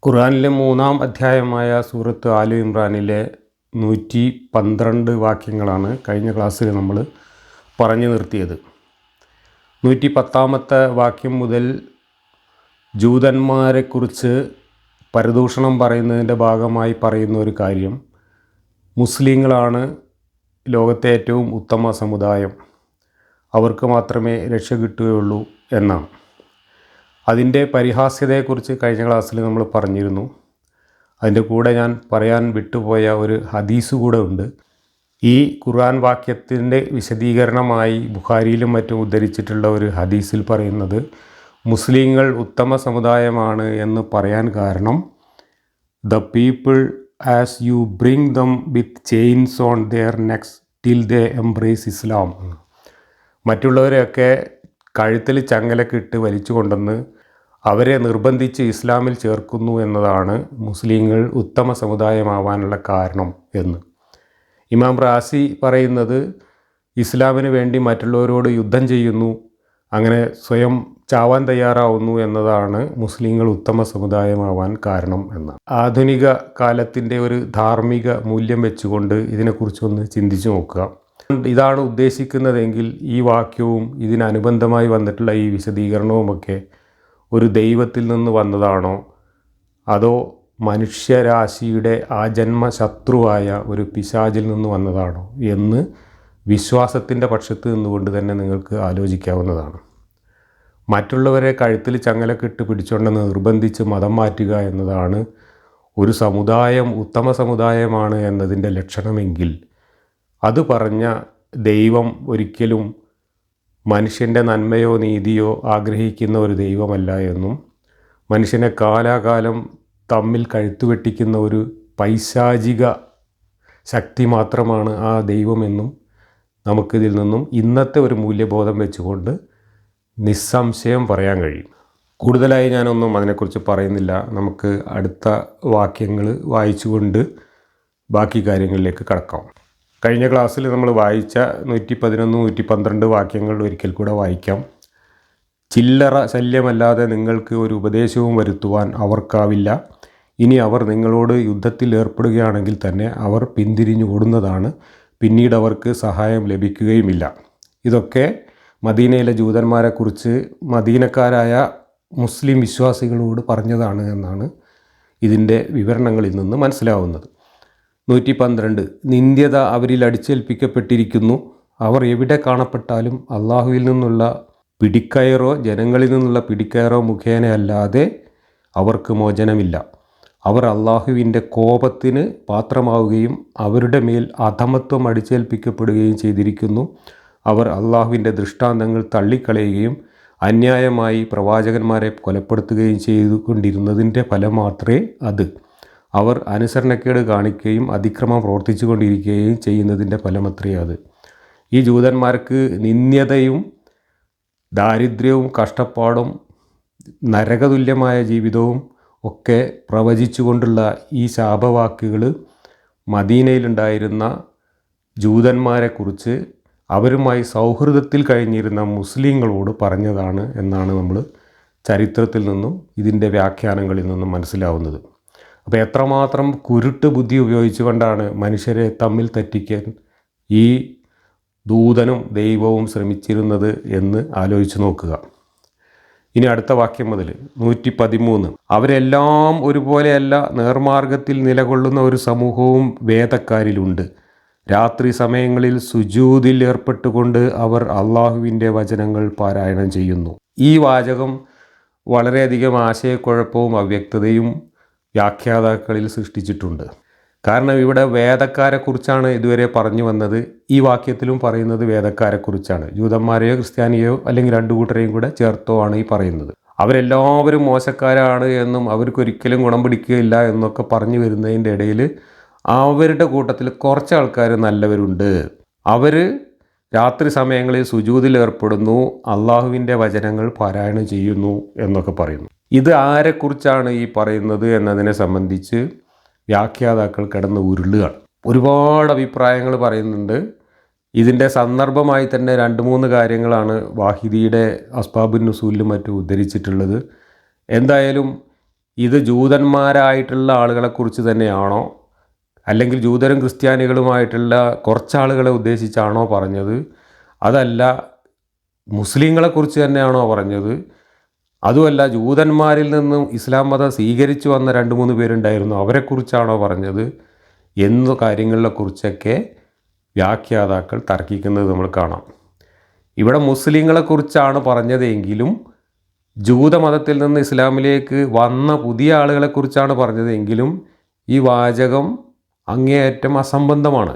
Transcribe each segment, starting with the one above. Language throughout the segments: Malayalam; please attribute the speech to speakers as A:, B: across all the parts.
A: ഖുർആനിലെ 3-ാം അധ്യായമായ സൂറത്ത് ആലു ഇമ്രാനിലെ 112 വാക്യങ്ങളാണ് കഴിഞ്ഞ ക്ലാസ്സിൽ നമ്മൾ പറഞ്ഞു നിർത്തിയത്. 110-ാമത്തെ വാക്യം മുതൽ ജൂതന്മാരെക്കുറിച്ച് പരദൂഷണം പറയുന്നതിൻ്റെ ഭാഗമായി പറയുന്ന ഒരു കാര്യം, മുസ്ലിങ്ങളാണ് ലോകത്തെ ഏറ്റവും ഉത്തമ സമുദായം, അവർക്ക് മാത്രമേ രക്ഷ കിട്ടുകയുള്ളൂ എന്നാണ്. അതിൻ്റെ പരിഹാസ്യതയെക്കുറിച്ച് കഴിഞ്ഞ ക്ലാസ്സിൽ നമ്മൾ പറഞ്ഞിരുന്നു. അതിൻ്റെ കൂടെ ഞാൻ പറയാൻ വിട്ടുപോയ ഒരു ഹദീസ് കൂടെ ഉണ്ട്. ഈ ഖുർആൻ വാക്യത്തിൻ്റെ വിശദീകരണമായി ബുഖാരിയിലും മറ്റും ഉദ്ധരിച്ചിട്ടുള്ള ഒരു ഹദീസിൽ പറയുന്നത്, മുസ്ലിങ്ങൾ ഉത്തമ സമുദായമാണ് എന്ന് പറയാൻ കാരണം, the people as you bring them with chains on their necks till they embrace Islam. മറ്റുള്ളവരെയൊക്കെ കഴുത്തിൽ ചങ്ങലൊക്കെ ഇട്ട് വലിച്ചു കൊണ്ടുവന്ന് അവരെ നിർബന്ധിച്ച് ഇസ്ലാമിൽ ചേർക്കുന്നു എന്നതാണ് മുസ്ലിങ്ങൾ ഉത്തമ സമുദായമാവാനുള്ള കാരണം എന്ന്. ഇമാം റാസി പറയുന്നത്, ഇസ്ലാമിന് വേണ്ടി മറ്റുള്ളവരോട് യുദ്ധം ചെയ്യുന്നു, അങ്ങനെ സ്വയം ചാവാൻ തയ്യാറാവുന്നു എന്നതാണ് മുസ്ലിങ്ങൾ ഉത്തമ സമുദായമാവാൻ കാരണം എന്നാണ്. ആധുനിക കാലത്തിൻ്റെ ഒരു ധാർമ്മിക മൂല്യം വെച്ചുകൊണ്ട് ഇതിനെക്കുറിച്ചൊന്ന് ചിന്തിച്ചു നോക്കുക. ഇതാണ് ഉദ്ദേശിക്കുന്നതെങ്കിൽ ഈ വാക്യവും ഇതിനനുബന്ധമായി വന്നിട്ടുള്ള ഈ വിശദീകരണവുമൊക്കെ ഒരു ദൈവത്തിൽ നിന്ന് വന്നതാണോ, അതോ മനുഷ്യരാശിയുടെ ആജന്മ ശത്രുവായ ഒരു പിശാചിൽ നിന്ന് വന്നതാണോ എന്ന് വിശ്വാസത്തിൻ്റെ പക്ഷത്ത് നിന്നുകൊണ്ട് തന്നെ നിങ്ങൾക്ക് ആലോചിക്കാവുന്നതാണ്. മറ്റുള്ളവരെ കഴുത്തിൽ ചങ്ങലൊക്കെ ഇട്ട് പിടിച്ചുകൊണ്ട് നിർബന്ധിച്ച് മതം മാറ്റുക എന്നതാണ് ഒരു സമുദായം ഉത്തമ സമുദായമാണ് എന്നതിൻ്റെ ലക്ഷണമെങ്കിൽ, അത് പറഞ്ഞ ദൈവം ഒരിക്കലും മനുഷ്യൻ്റെ നന്മയോ നീതിയോ ആഗ്രഹിക്കുന്ന ഒരു ദൈവമല്ല എന്നും, മനുഷ്യനെ കാലാകാലം തമ്മിൽ കഴുത്തുവെട്ടിക്കുന്ന ഒരു പൈശാചിക ശക്തി മാത്രമാണ് ആ ദൈവമെന്നും നമുക്കിതിൽ നിന്നും ഇന്നത്തെ ഒരു മൂല്യബോധം വെച്ചുകൊണ്ട് നിസ്സംശയം പറയാൻ കഴിയും. കൂടുതലായി ഞാനൊന്നും അതിനെക്കുറിച്ച് പറയുന്നില്ല. നമുക്ക് അടുത്ത വാക്യങ്ങൾ വായിച്ചുകൊണ്ട് ബാക്കി കാര്യങ്ങളിലേക്ക് കടക്കാം. കഴിഞ്ഞ ക്ലാസ്സിൽ നമ്മൾ വായിച്ച 111, 112 വാക്യങ്ങൾ ഒരിക്കൽ കൂടെ വായിക്കാം. ചില്ലറ ശല്യമല്ലാതെ നിങ്ങൾക്ക് ഒരു ഉപദേശവും വരുത്തുവാൻ അവർക്കാവില്ല. ഇനി അവർ നിങ്ങളോട് യുദ്ധത്തിൽ ഏർപ്പെടുകയാണെങ്കിൽ തന്നെ അവർ പിന്തിരിഞ്ഞു ഓടുന്നതാണ്, പിന്നീട് അവർക്ക് സഹായം ലഭിക്കുകയുമില്ല. ഇതൊക്കെ മദീനയിലെ ജൂതന്മാരെക്കുറിച്ച് മദീനക്കാരായ മുസ്ലിം വിശ്വാസികളോട് പറഞ്ഞതാണ് എന്നാണ് ഇതിൻ്റെ വിവരണങ്ങളിൽ നിന്ന് മനസ്സിലാവുന്നത്. 112, നിന്ദ്യത അവരിൽ അടിച്ചേൽപ്പിക്കപ്പെട്ടിരിക്കുന്നു. അവർ എവിടെ കാണപ്പെട്ടാലും അള്ളാഹുവിൽ നിന്നുള്ള പിടിക്കയറോ ജനങ്ങളിൽ നിന്നുള്ള പിടിക്കയറോ മുഖേനയല്ലാതെ അവർക്ക് മോചനമില്ല. അവർ അള്ളാഹുവിൻ്റെ കോപത്തിന് പാത്രമാവുകയും അവരുടെ മേൽ അധമത്വം അടിച്ചേൽപ്പിക്കപ്പെടുകയും ചെയ്തിരിക്കുന്നു. അവർ അള്ളാഹുവിൻ്റെ ദൃഷ്ടാന്തങ്ങൾ തള്ളിക്കളയുകയും അന്യായമായി പ്രവാചകന്മാരെ കൊലപ്പെടുത്തുകയും ചെയ്തുകൊണ്ടിരുന്നതിൻ്റെ ഫലം മാത്രമേ അത്. അവർ അനുസരണക്കേട് കാണിക്കുകയും അതിക്രമം പ്രവർത്തിച്ചു കൊണ്ടിരിക്കുകയും ചെയ്യുന്നതിൻ്റെ ഫലമത്രേ അത്. ഈ ജൂതന്മാർക്ക് നിന്ദ്യതയും ദാരിദ്ര്യവും കഷ്ടപ്പാടും നരകതുല്യമായ ജീവിതവും ഒക്കെ പ്രവചിച്ചുകൊണ്ടുള്ള ഈ ശാപവാക്കുകൾ മദീനയിലുണ്ടായിരുന്ന ജൂതന്മാരെക്കുറിച്ച് അവരുമായി സൗഹൃദത്തിൽ കഴിഞ്ഞിരുന്ന മുസ്ലിങ്ങളോട് പറഞ്ഞതാണ് എന്നാണ് നമ്മൾ ചരിത്രത്തിൽ നിന്നും ഇതിൻ്റെ വ്യാഖ്യാനങ്ങളിൽ നിന്നും മനസ്സിലാവുന്നത്. അപ്പോൾ എത്രമാത്രം കുരുട്ട് ബുദ്ധി ഉപയോഗിച്ചുകൊണ്ടാണ് മനുഷ്യരെ തമ്മിൽ തെറ്റിക്കാൻ ഈ ദൂതനും ദൈവവും ശ്രമിച്ചിരുന്നത് എന്ന് ആലോചിച്ച് നോക്കുക. ഇനി അടുത്ത വാക്യം മുതൽ 113, അവരെല്ലാം ഒരുപോലെയല്ല, നേർമാർഗത്തിൽ നിലകൊള്ളുന്ന ഒരു സമൂഹവും വേദക്കാരിലുണ്ട്. രാത്രി സമയങ്ങളിൽ സുജൂദിൽ ഏർപ്പെട്ടുകൊണ്ട് അവർ അള്ളാഹുവിൻ്റെ വചനങ്ങൾ പാരായണം ചെയ്യുന്നു. ഈ വാചകം വളരെയധികം ആശയക്കുഴപ്പവും അവ്യക്തതയും വ്യാഖ്യാതാക്കളിൽ സൃഷ്ടിച്ചിട്ടുണ്ട്. കാരണം ഇവിടെ വേദക്കാരെക്കുറിച്ചാണ് ഇതുവരെ പറഞ്ഞു വന്നത്. ഈ വാക്യത്തിലും പറയുന്നത് വേദക്കാരെക്കുറിച്ചാണ്. ജൂതന്മാരെയോ ക്രിസ്ത്യാനിയോ അല്ലെങ്കിൽ രണ്ടു കൂട്ടരെയും കൂടെ ചേർത്തോ ആണ് ഈ പറയുന്നത്. അവരെല്ലാവരും മോശക്കാരാണ് എന്നും അവർക്കൊരിക്കലും ഗുണം പിടിക്കുകയില്ല എന്നൊക്കെ പറഞ്ഞു വരുന്നതിൻ്റെ ഇടയിൽ അവരുടെ കൂട്ടത്തിൽ കുറച്ച് ആൾക്കാർ നല്ലവരുണ്ട്. അവർ രാത്രി സമയങ്ങളിൽ സുജൂദിൽ ഏർപ്പെടുന്നു, അള്ളാഹുവിൻ്റെ വചനങ്ങൾ പാരായണം ചെയ്യുന്നു എന്നൊക്കെ പറയുന്നു. ഇത് ആരെക്കുറിച്ചാണ് ഈ പറയുന്നത് എന്നതിനെ സംബന്ധിച്ച് വ്യാഖ്യാതാക്കൾ കിടന്ന് ഉരുളുകയാണ്. ഒരുപാട് അഭിപ്രായങ്ങൾ പറയുന്നുണ്ട്. ഇതിൻ്റെ സന്ദർഭമായി തന്നെ 2-3 കാര്യങ്ങളാണ് വാഹിദിയുടെ അസ്ബാബുൻ നുസൂലിലും മറ്റും ഉദ്ധരിച്ചിട്ടുള്ളത്. എന്തായാലും ഇത് ജൂതന്മാരായിട്ടുള്ള ആളുകളെക്കുറിച്ച് തന്നെയാണോ, അല്ലെങ്കിൽ ജൂതരും ക്രിസ്ത്യാനികളുമായിട്ടുള്ള കുറച്ചാളുകളെ ഉദ്ദേശിച്ചാണോ പറഞ്ഞത്, അതല്ല മുസ്ലിങ്ങളെക്കുറിച്ച് തന്നെയാണോ പറഞ്ഞത്, അതുമല്ല ജൂതന്മാരിൽ നിന്നും ഇസ്ലാം മതം സ്വീകരിച്ചു വന്ന 2-3 പേരുണ്ടായിരുന്നു, അവരെക്കുറിച്ചാണോ പറഞ്ഞത് എന്ന കാര്യങ്ങളെക്കുറിച്ചൊക്കെ വ്യാഖ്യാതാക്കൾ തർക്കിക്കുന്നത് നമ്മൾ കാണാം. ഇവിടെ മുസ്ലിങ്ങളെക്കുറിച്ചാണ് പറഞ്ഞതെങ്കിലും ജൂതമതത്തിൽ നിന്ന് ഇസ്ലാമിലേക്ക് വന്ന പുതിയ ആളുകളെക്കുറിച്ചാണ് പറഞ്ഞതെങ്കിലും ഈ വാചകം അങ്ങേയറ്റം അസംബന്ധമാണ്.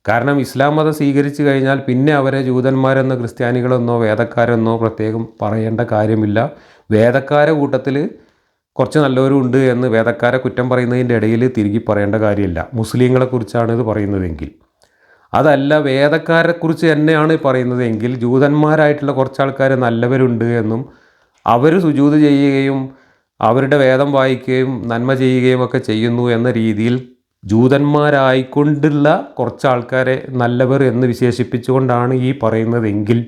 A: കാരണം ഇസ്ലാം മതം സ്വീകരിച്ചു കഴിഞ്ഞാൽ പിന്നെ അവരെ ജൂതന്മാരെന്നോ ക്രിസ്ത്യാനികളെന്നോ വേദക്കാരെന്നോ പ്രത്യേകം പറയേണ്ട കാര്യമില്ല. വേദക്കാരെ കൂട്ടത്തിൽ കുറച്ച് നല്ലവരും ഉണ്ട് എന്ന് വേദക്കാരെ കുറ്റം പറയുന്നതിൻ്റെ ഇടയിൽ തിരികെ പറയേണ്ട കാര്യമില്ല. മുസ്ലിങ്ങളെക്കുറിച്ചാണ് ഇത് പറയുന്നതെങ്കിൽ, അതല്ല വേദക്കാരെക്കുറിച്ച് തന്നെയാണ് പറയുന്നതെങ്കിൽ ജൂതന്മാരായിട്ടുള്ള കുറച്ച് ആൾക്കാർ നല്ലവരുണ്ട് എന്നും അവർ സുജൂദ് ചെയ്യുകയും അവരുടെ വേദം വായിക്കുകയും നന്മ ചെയ്യുകയും ഒക്കെ ചെയ്യുന്നു എന്ന രീതിയിൽ ജൂതന്മാരായിക്കൊണ്ടുള്ള കുറച്ച് ആൾക്കാരെ നല്ലവർ എന്ന് വിശേഷിപ്പിച്ചുകൊണ്ടാണ് ഈ പറയുന്നതെങ്കിൽ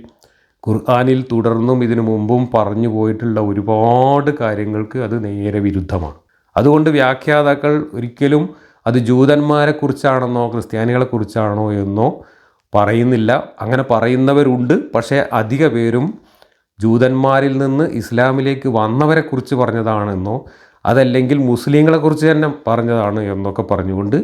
A: ഖുർആനിൽ തുടർന്നും ഇതിനു മുമ്പും പറഞ്ഞു പോയിട്ടുള്ള ഒരുപാട് കാര്യങ്ങൾക്ക് അത് നേരെ വിരുദ്ധമാണ്. അതുകൊണ്ട് വ്യാഖ്യാതാക്കൾ ഒരിക്കലും അത് ജൂതന്മാരെക്കുറിച്ചാണെന്നോ ക്രിസ്ത്യാനികളെക്കുറിച്ചാണോ എന്നോ പറയുന്നില്ല. അങ്ങനെ പറയുന്നവരുണ്ട്, പക്ഷേ അധിക പേരും ജൂതന്മാരിൽ നിന്ന് ഇസ്ലാമിലേക്ക് വന്നവരെക്കുറിച്ച് പറഞ്ഞതാണെന്നോ അതല്ലെങ്കിൽ മുസ്ലിങ്ങളെക്കുറിച്ച് തന്നെ പറഞ്ഞതാണ് എന്നൊക്കെ പറഞ്ഞുകൊണ്ട്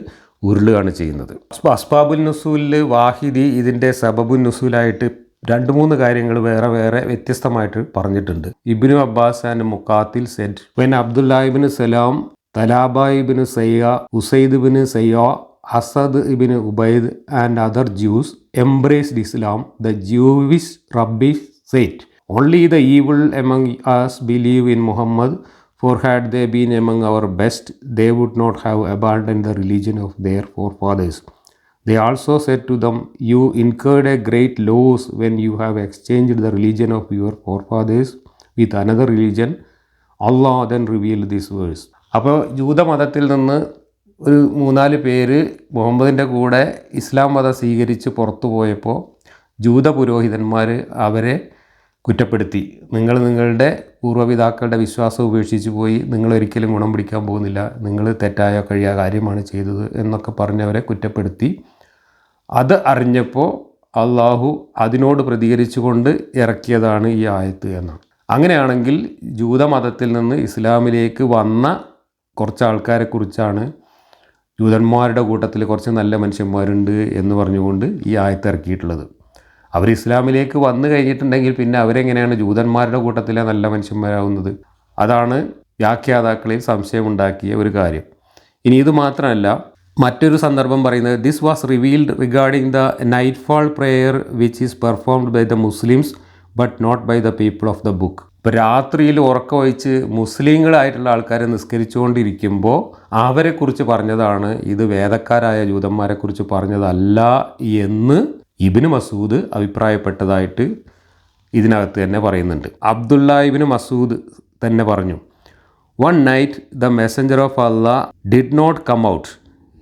A: ഉരുളുകയാണ് ചെയ്യുന്നത്. അസ്ബാബുൻ നുസൂലിൽ വാഹിദി ഇതിൻ്റെ സബബുൻ നുസൂലായിട്ട് 2-3 കാര്യങ്ങൾ വേറെ വേറെ വ്യത്യസ്തമായിട്ട് പറഞ്ഞിട്ടുണ്ട്. Ibn Abbas and Muqatil said when Abdullah ibn Salam, Thalaba ibn Saya, Usaid ibn Saya, Asad ibn Ubaid and other Jews embraced Islam, the Jewish rabbi said only the evil among us believe in Muhammad, for had they been among our best, they would not have abandoned the religion of their forefathers. They also said to them, you incurred a great loss when you have exchanged the religion of your forefathers with another religion. Allah then revealed this verse. അപ്പോൾ ജൂതമതത്തിൽ നിന്ന് ഒരു 3-4 പേര് മുഹമ്മദിൻ്റെ കൂടെ ഇസ്ലാം മതം സ്വീകരിച്ച് പുറത്തു പോയപ്പോൾ ജൂത പുരോഹിതന്മാർ അവരെ കുറ്റപ്പെടുത്തി. നിങ്ങൾ നിങ്ങളുടെ പൂർവ്വപിതാക്കളുടെ വിശ്വാസം ഉപേക്ഷിച്ച് പോയി, നിങ്ങളൊരിക്കലും ഗുണം പിടിക്കാൻ പോകുന്നില്ല, നിങ്ങൾ തെറ്റായ കഴിയ കാര്യമാണ് ചെയ്തത് എന്നൊക്കെ പറഞ്ഞവരെ കുറ്റപ്പെടുത്തി. അത് അറിഞ്ഞപ്പോൾ അള്ളാഹു അതിനോട് പ്രതികരിച്ചുകൊണ്ട് ഇറക്കിയതാണ് ഈ ആയത്ത് എന്നാണ്. അങ്ങനെയാണെങ്കിൽ ജൂതമതത്തിൽ നിന്ന് ഇസ്ലാമിലേക്ക് വന്ന കുറച്ച് ആൾക്കാരെക്കുറിച്ചാണ് ജൂതന്മാരുടെ കൂട്ടത്തിൽ കുറച്ച് നല്ല മനുഷ്യന്മാരുണ്ട് എന്ന് പറഞ്ഞുകൊണ്ട് ഈ ആയത്ത് ഇറക്കിയിട്ടുള്ളത്. അവർ ഇസ്ലാമിലേക്ക് വന്നു കഴിഞ്ഞിട്ടുണ്ടെങ്കിൽ പിന്നെ അവരെങ്ങനെയാണ് ജൂതന്മാരുടെ കൂട്ടത്തിലെ നല്ല മനുഷ്യന്മാരാവുന്നത്? അതാണ് വ്യാഖ്യാതാക്കളിൽ സംശയമുണ്ടാക്കിയ ഒരു കാര്യം. ഇനി ഇത് മാത്രമല്ല, മറ്റൊരു സന്ദർഭം പറയുന്നത് this was revealed regarding the nightfall prayer which is performed by the Muslims but not by the people of the book. ഇപ്പോൾ രാത്രിയിൽ ഉറക്കമൊഴിച്ച് മുസ്ലിങ്ങളായിട്ടുള്ള ആൾക്കാരെ നിസ്കരിച്ചുകൊണ്ടിരിക്കുമ്പോൾ അവരെക്കുറിച്ച് പറഞ്ഞതാണ്, ഇത് വേദക്കാരായ ജൂതന്മാരെക്കുറിച്ച് പറഞ്ഞതല്ല എന്ന് ഇബ്നു മസൂദ് അഭിപ്രായപ്പെട്ടതായിട്ട് ഇതിനകത്ത് തന്നെ പറയുന്നുണ്ട്. അബ്ദുള്ള ഇബ്നു മസൂദ് തന്നെ പറഞ്ഞു, one night the messenger of Allah did not come out.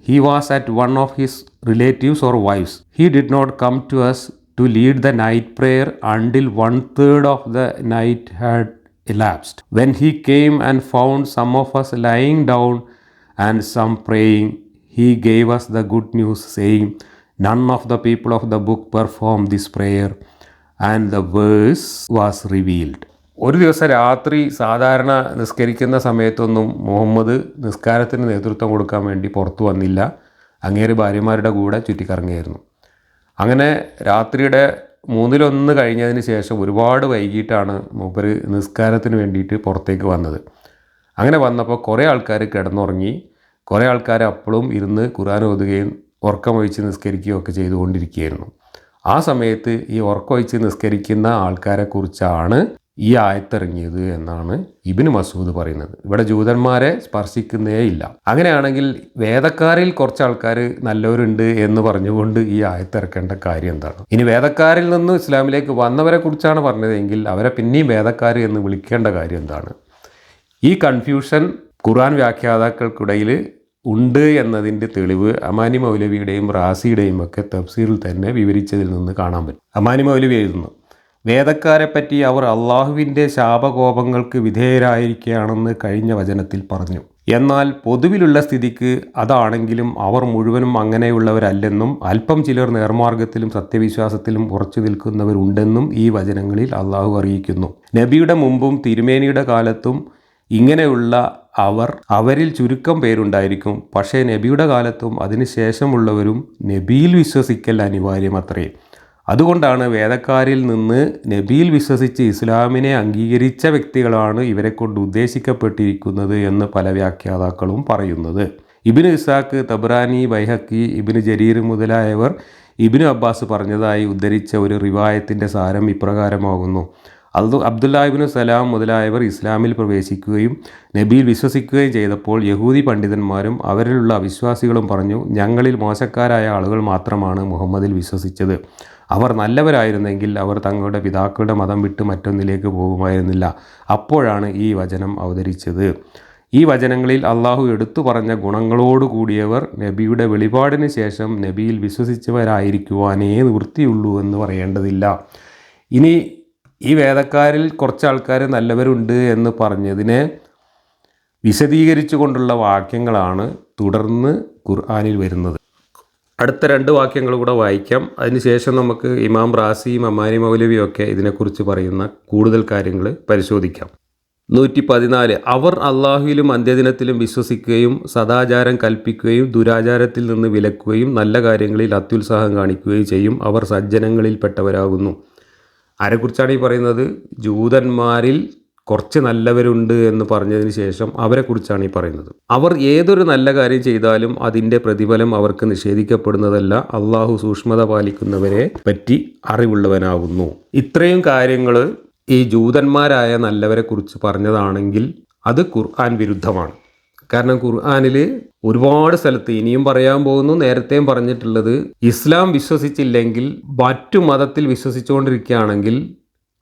A: He was at one of his relatives or wives. He did not come to us to lead the night prayer until 1/3 of the night had elapsed. When he came and found some of us lying down and some praying, he gave us the good news, saying, none of the people of the book performed this prayer, and the verse was revealed. ഒരു ദിവസം രാത്രി സാധാരണ നിസ്കരിക്കുന്ന സമയത്തൊന്നും മുഹമ്മദ് നിസ്കാരത്തിന് നേതൃത്വം കൊടുക്കാൻ വേണ്ടി പുറത്തു വന്നില്ല. അങ്ങേര് ഭാര്യമാരുടെ കൂടെ ചുറ്റിക്കറങ്ങിയായിരുന്നു. അങ്ങനെ രാത്രിയുടെ 1/3 കഴിഞ്ഞതിന് ശേഷം ഒരുപാട് വൈകിട്ടാണ് മൂപ്പര് നിസ്കാരത്തിന് വേണ്ടിയിട്ട് പുറത്തേക്ക് വന്നത്. അങ്ങനെ വന്നപ്പോൾ കുറേ ആൾക്കാർ കിടന്നുറങ്ങി, കുറേ ആൾക്കാർ അപ്പോഴും ഇരുന്ന് ഖുർആൻ ഓതുകയും ഉറക്കമൊഴിച്ച് നിസ്കരിക്കുകയും ഒക്കെ ചെയ്തുകൊണ്ടിരിക്കുകയായിരുന്നു. ആ സമയത്ത് ഈ ഉറക്കമൊഴിച്ച് നിസ്കരിക്കുന്ന ആൾക്കാരെക്കുറിച്ചാണ് ഈ ആയത്തിറങ്ങിയത് എന്നാണ് ഇബ്നു മസൂദ് പറയുന്നത്. ഇവിടെ ജൂതന്മാരെ സ്പർശിക്കുന്നേ ഇല്ല. അങ്ങനെയാണെങ്കിൽ വേദക്കാരിൽ കുറച്ച് ആൾക്കാർ നല്ലവരുണ്ട് എന്ന് പറഞ്ഞുകൊണ്ട് ഈ ആയത്തിറക്കേണ്ട കാര്യം എന്താണ്? ഇനി വേദക്കാരിൽ നിന്ന് ഇസ്ലാമിലേക്ക് വന്നവരെ കുറിച്ചാണ് പറഞ്ഞതെങ്കിൽ അവരെ പിന്നെയും വേദക്കാർ എന്ന് വിളിക്കേണ്ട കാര്യം എന്താണ്? ഈ കൺഫ്യൂഷൻ ഖുർആൻ വ്യാഖ്യാതാക്കൾക്കിടയിൽ ഉണ്ട് എന്നതിൻ്റെ തെളിവ് അമാനി മൗലവിയുടെയും റാസിയുടെയും ഒക്കെ തഫ്സീറിൽ തന്നെ വിവരിച്ചതിൽ നിന്ന് കാണാൻ പറ്റും. അമാനി മൗലവി എഴുതുന്നു, വേദക്കാരെപ്പറ്റി അവർ അള്ളാഹുവിൻ്റെ ശാപകോപങ്ങൾക്ക് വിധേയരായിരിക്കുകയാണെന്ന് കഴിഞ്ഞ വചനത്തിൽ പറഞ്ഞു. എന്നാൽ പൊതുവിലുള്ള സ്ഥിതിക്ക് അതാണെങ്കിലും അവർ മുഴുവനും അങ്ങനെയുള്ളവരല്ലെന്നും അല്പം ചിലർ നേർമാർഗത്തിലും സത്യവിശ്വാസത്തിലും ഉറച്ചു നിൽക്കുന്നവരുണ്ടെന്നും ഈ വചനങ്ങളിൽ അള്ളാഹു അറിയിക്കുന്നു. നബിയുടെ മുമ്പും തിരുമേനിയുടെ കാലത്തും ഇങ്ങനെയുള്ള അവരിൽ ചുരുക്കം പേരുണ്ടായിരിക്കും. പക്ഷേ നബിയുടെ കാലത്തും അതിനുശേഷമുള്ളവരും നബിയിൽ വിശ്വസിക്കൽ അനിവാര്യമത്രേ. അതുകൊണ്ടാണ് വേദക്കാരിൽ നിന്ന് നബിയിൽ വിശ്വസിച്ച് ഇസ്ലാമിനെ അംഗീകരിച്ച വ്യക്തികളാണ് ഇവരെ കൊണ്ട് ഉദ്ദേശിക്കപ്പെട്ടിരിക്കുന്നത് എന്ന് പല വ്യാഖ്യാതാക്കളും പറയുന്നത്. ഇബ്നു ഇസാഖ്, തബ്രാനി, ബൈഹഖി, ഇബ്നു ജരീർ മുതലായവർ ഇബ്നു അബ്ബാസ് പറഞ്ഞതായി ഉദ്ധരിച്ച ഒരു റിവായത്തിൻ്റെ സാരം ഇപ്രകാരമാകുന്നു. അബ്ദുല്ലാഹ് ഇബ്നു സലാം മുതലായവർ ഇസ്ലാമിൽ പ്രവേശിക്കുകയും നബിയിൽ വിശ്വസിക്കുകയും ചെയ്തപ്പോൾ യഹൂദി പണ്ഡിതന്മാരും അവരിലുള്ള അവിശ്വാസികളും പറഞ്ഞു, ഞങ്ങളിൽ മോശക്കാരായ ആളുകൾ മാത്രമാണ് മുഹമ്മദിൽ വിശ്വസിച്ചത്. അവർ നല്ലവരായിരുന്നെങ്കിൽ അവർ തങ്ങളുടെ പിതാക്കളുടെ മതം വിട്ട് മറ്റൊന്നിലേക്ക് പോകുമായിരുന്നില്ല. അപ്പോഴാണ് ഈ വചനം അവതരിച്ചത്. ഈ വചനങ്ങളിൽ അള്ളാഹു എടുത്തു പറഞ്ഞ ഗുണങ്ങളോടുകൂടിയവർ നബിയുടെ വെളിപാടിന് ശേഷം നബിയിൽ വിശ്വസിച്ചവരായിരിക്കുവാനേ നിവൃത്തിയുള്ളൂ എന്ന് പറയേണ്ടതില്ല. ഇനി ഈ വേദക്കാരിൽ കുറച്ച് ആൾക്കാർ നല്ലവരുണ്ട് എന്ന് പറഞ്ഞതിനെ വിശദീകരിച്ചു കൊണ്ടുള്ള വാക്യങ്ങളാണ് തുടർന്ന് ഖുർആനിൽ വരുന്നത്. അടുത്ത 2 വാക്യങ്ങൾ കൂടെ വായിക്കാം. അതിനുശേഷം നമുക്ക് ഇമാം റാസിയും അമാനി മൗലവിയൊക്കെ ഇതിനെക്കുറിച്ച് പറയുന്ന കൂടുതൽ കാര്യങ്ങൾ പരിശോധിക്കാം. 114 അവർ അള്ളാഹുവിലും അന്ത്യദിനത്തിലും വിശ്വസിക്കുകയും സദാചാരം കൽപ്പിക്കുകയും ദുരാചാരത്തിൽ നിന്ന് വിലക്കുകയും നല്ല കാര്യങ്ങളിൽ അത്യുത്സാഹം കാണിക്കുകയും ചെയ്യും. അവർ സജ്ജനങ്ങളിൽപ്പെട്ടവരാകുന്നു. ആരെക്കുറിച്ചാണ് ഈ പറയുന്നത്? ജൂതന്മാരിൽ കുറച്ച് നല്ലവരുണ്ട് എന്ന് പറഞ്ഞതിന് ശേഷം അവരെക്കുറിച്ചാണ് ഈ പറയുന്നത്. അവർ ഏതൊരു നല്ല കാര്യം ചെയ്താലും അതിൻ്റെ പ്രതിഫലം അവർക്ക് നിഷേധിക്കപ്പെടുന്നതല്ല. അള്ളാഹു സൂക്ഷ്മത പാലിക്കുന്നവരെ പറ്റി അറിവുള്ളവനാകുന്നു. ഇത്രയും കാര്യങ്ങൾ ഈ ജൂതന്മാരായ നല്ലവരെ കുറിച്ച് പറഞ്ഞതാണെങ്കിൽ അത് ഖുർആൻ വിരുദ്ധമാണ്. കാരണം ഖുർആനിൽ ഒരുപാട് സ്ഥലത്ത് ഇനിയും പറയാൻ പോകുന്നു, നേരത്തെയും പറഞ്ഞിട്ടുള്ളത്, ഇസ്ലാം വിശ്വസിച്ചില്ലെങ്കിൽ മറ്റു മതത്തിൽ വിശ്വസിച്ചുകൊണ്ടിരിക്കുകയാണെങ്കിൽ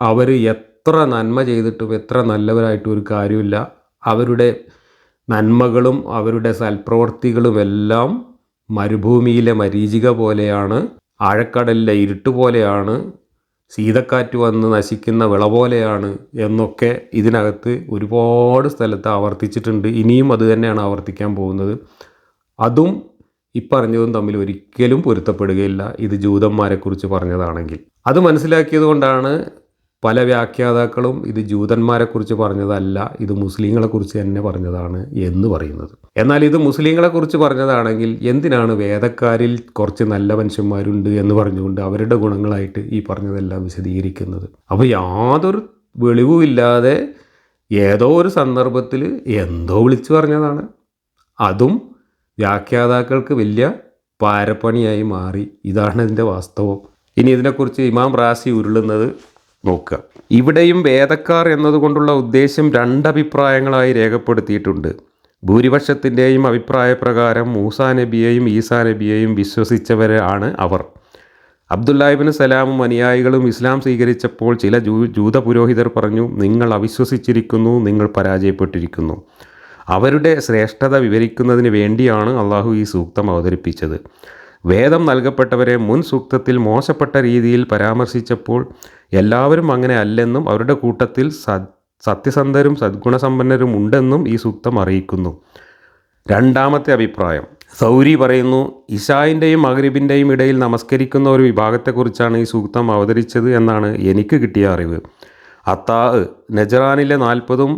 A: അവർ എത്ര നന്മ ചെയ്തിട്ടും എത്ര നല്ലവരായിട്ടും ഒരു കാര്യമില്ല. അവരുടെ നന്മകളും അവരുടെ സൽപ്രവർത്തികളും എല്ലാം മരുഭൂമിയിലെ മരീചിക പോലെയാണ്, ആഴക്കടലിലെ ഇരുട്ട് പോലെയാണ്, ശീതക്കാറ്റ് വന്ന് നശിക്കുന്ന വിള പോലെയാണ് എന്നൊക്കെ ഇതിനകത്ത് ഒരുപാട് സ്ഥലത്ത് ആവർത്തിച്ചിട്ടുണ്ട്. ഇനിയും അത് തന്നെയാണ് ആവർത്തിക്കാൻ പോകുന്നത്. അതും ഇപ്പറഞ്ഞതും തമ്മിൽ ഒരിക്കലും പൊരുത്തപ്പെടുകയില്ല, ഇത് ജൂതന്മാരെക്കുറിച്ച് പറഞ്ഞതാണെങ്കിൽ. അത് മനസ്സിലാക്കിയത് കൊണ്ടാണ് പല വ്യാഖ്യാതാക്കളും ഇത് ജൂതന്മാരെക്കുറിച്ച് പറഞ്ഞതല്ല, ഇത് മുസ്ലിങ്ങളെക്കുറിച്ച് തന്നെ പറഞ്ഞതാണ് എന്ന് പറയുന്നത്. എന്നാൽ ഇത് മുസ്ലിങ്ങളെക്കുറിച്ച് പറഞ്ഞതാണെങ്കിൽ എന്തിനാണ് വേദക്കാരിൽ കുറച്ച് നല്ല മനുഷ്യന്മാരുണ്ട് എന്ന് പറഞ്ഞുകൊണ്ട് അവരുടെ ഗുണങ്ങളായിട്ട് ഈ പറഞ്ഞതെല്ലാം വിശദീകരിക്കുന്നത്? അപ്പോൾ യാതൊരു വെളിവുമില്ലാതെ ഏതോ ഒരു സന്ദർഭത്തിൽ എന്തോ വിളിച്ചു പറഞ്ഞതാണ്. അതും വ്യാഖ്യാതാക്കൾക്ക് വലിയ പാരപ്പണിയായി മാറി. ഇതാണ് ഇതിൻ്റെ വാസ്തവം. ഇനി ഇതിനെക്കുറിച്ച് ഇമാം റാസി ഉരുളുന്നത് നോക്കുക. ഇവിടെയും വേദക്കാർ എന്നതുകൊണ്ടുള്ള ഉദ്ദേശം 2 അഭിപ്രായങ്ങളായി രേഖപ്പെടുത്തിയിട്ടുണ്ട്. ഭൂരിപക്ഷത്തിൻ്റെയും അഭിപ്രായപ്രകാരം മൂസാ നബിയെയും ഈസാ നബിയെയും വിശ്വസിച്ചവരാണ് അവർ. അബ്ദുല്ലാഹ് ഇബ്നു സലാമും അനുയായികളും ഇസ്ലാം സ്വീകരിച്ചപ്പോൾ ചില ജൂത പുരോഹിതർ പറഞ്ഞു, നിങ്ങൾ അവിശ്വസിച്ചിരിക്കുന്നു, നിങ്ങൾ പരാജയപ്പെട്ടിരിക്കുന്നു. അവരുടെ ശ്രേഷ്ഠത വിവരിക്കുന്നതിന് വേണ്ടിയാണ് അള്ളാഹു ഈ സൂക്തം അവതരിപ്പിച്ചത്. വേദം നൽകപ്പെട്ടവരെ മുൻ സൂക്തത്തിൽ മോശപ്പെട്ട രീതിയിൽ പരാമർശിച്ചപ്പോൾ എല്ലാവരും അങ്ങനെ അല്ലെന്നും അവരുടെ കൂട്ടത്തിൽ സത്യസന്ധരും സദ്ഗുണസമ്പന്നരും ഉണ്ടെന്നും ഈ സൂക്തം അറിയിക്കുന്നു. 2ാമത്തെ അഭിപ്രായം, സൗരി പറയുന്നു, ഇശായിൻ്റെയും മഗ്രിബിൻ്റെയും ഇടയിൽ നമസ്കരിക്കുന്ന ഒരു വിഭാഗത്തെക്കുറിച്ചാണ് ഈ സൂക്തം അവതരിച്ചത് എന്നാണ് എനിക്ക് കിട്ടിയ അറിവ്. അത്താ നജറാനിലെ 40ഉം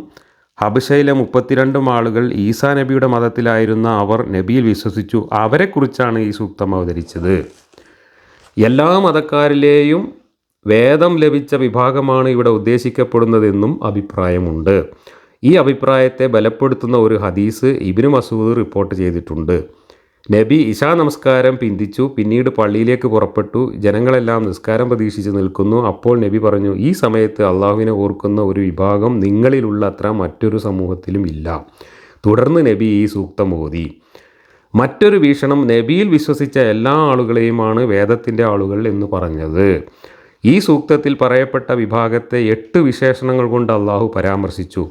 A: ഹബശയിലെ 32 ആളുകൾ ഈസാ നബിയുടെ മതത്തിലായിരുന്ന അവർ നബിയിൽ വിശ്വസിച്ചു. അവരെക്കുറിച്ചാണ് ഈ സൂക്തം അവതരിച്ചത്. എല്ലാ മതക്കാരിലെയും വേദം ലഭിച്ച വിഭാഗമാണ് ഇവിടെ ഉദ്ദേശിക്കപ്പെടുന്നതെന്നും അഭിപ്രായമുണ്ട്. ഈ അഭിപ്രായത്തെ ബലപ്പെടുത്തുന്ന ഒരു ഹദീസ് ഇബ്നു മസൂദ് റിപ്പോർട്ട് ചെയ്തിട്ടുണ്ട്. നബി ഇശാ നമസ്കാരം പിന്തിച്ചു, പിന്നീട് പള്ളിയിലേക്ക് പുറപ്പെട്ടു. ജനങ്ങളെല്ലാം നിസ്കാരം പ്രതീക്ഷിച്ച് നിൽക്കുന്നു. അപ്പോൾ നബി പറഞ്ഞു, ഈ സമയത്ത് അള്ളാഹുവിനെ ഓർക്കുന്ന ഒരു വിഭാഗം നിങ്ങളിലുള്ള അത്ര മറ്റൊരു സമൂഹത്തിലും ഇല്ല. തുടർന്ന് നബി ഈ സൂക്തം ഓതി. മറ്റൊരു വീക്ഷണം, നബിയിൽ വിശ്വസിച്ച എല്ലാ ആളുകളെയുമാണ് വേദത്തിൻ്റെ ആളുകൾ എന്ന് പറഞ്ഞത്. ഈ സൂക്തത്തിൽ പറയപ്പെട്ട വിഭാഗത്തെ 8 വിശേഷണങ്ങൾ കൊണ്ട് അള്ളാഹു പരാമർശിച്ചു.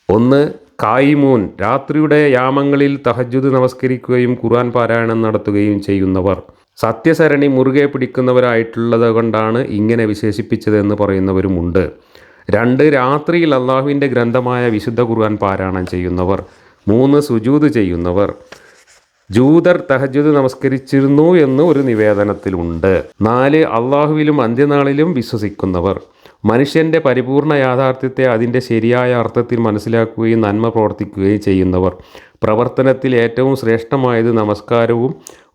A: 1. കായിമൂൻ, രാത്രിയുടെ യാമങ്ങളിൽ തഹജ്ജുദ് നമസ്കരിക്കുകയും ഖുർആൻ പാരായണം നടത്തുകയും ചെയ്യുന്നവർ. സത്യസരണി മുറുകെ പിടിക്കുന്നവരായിട്ടുള്ളത് കൊണ്ടാണ് ഇങ്ങനെ വിശേഷിപ്പിച്ചതെന്ന് പറയുന്നവരുമുണ്ട്. 2 രാത്രിയിൽ അള്ളാഹുവിൻ്റെ ഗ്രന്ഥമായ വിശുദ്ധ ഖുർആൻ പാരായണം ചെയ്യുന്നവർ. 3 സുജൂദ് ചെയ്യുന്നവർ. ജൂതർ തഹജ്ജുദ് നമസ്കരിച്ചിരുന്നു എന്ന് ഒരു നിവേദനത്തിലുണ്ട്. 4 അള്ളാഹുവിലും അന്ത്യനാളിലും വിശ്വസിക്കുന്നവർ. മനുഷ്യൻ്റെ പരിപൂർണ യാഥാർത്ഥ്യത്തെ അതിൻ്റെ ശരിയായ അർത്ഥത്തിൽ മനസ്സിലാക്കുകയും നന്മ പ്രവർത്തിക്കുകയും ചെയ്യുന്നവർ. പ്രവർത്തനത്തിൽ ഏറ്റവും ശ്രേഷ്ഠമായത് നമസ്കാരവും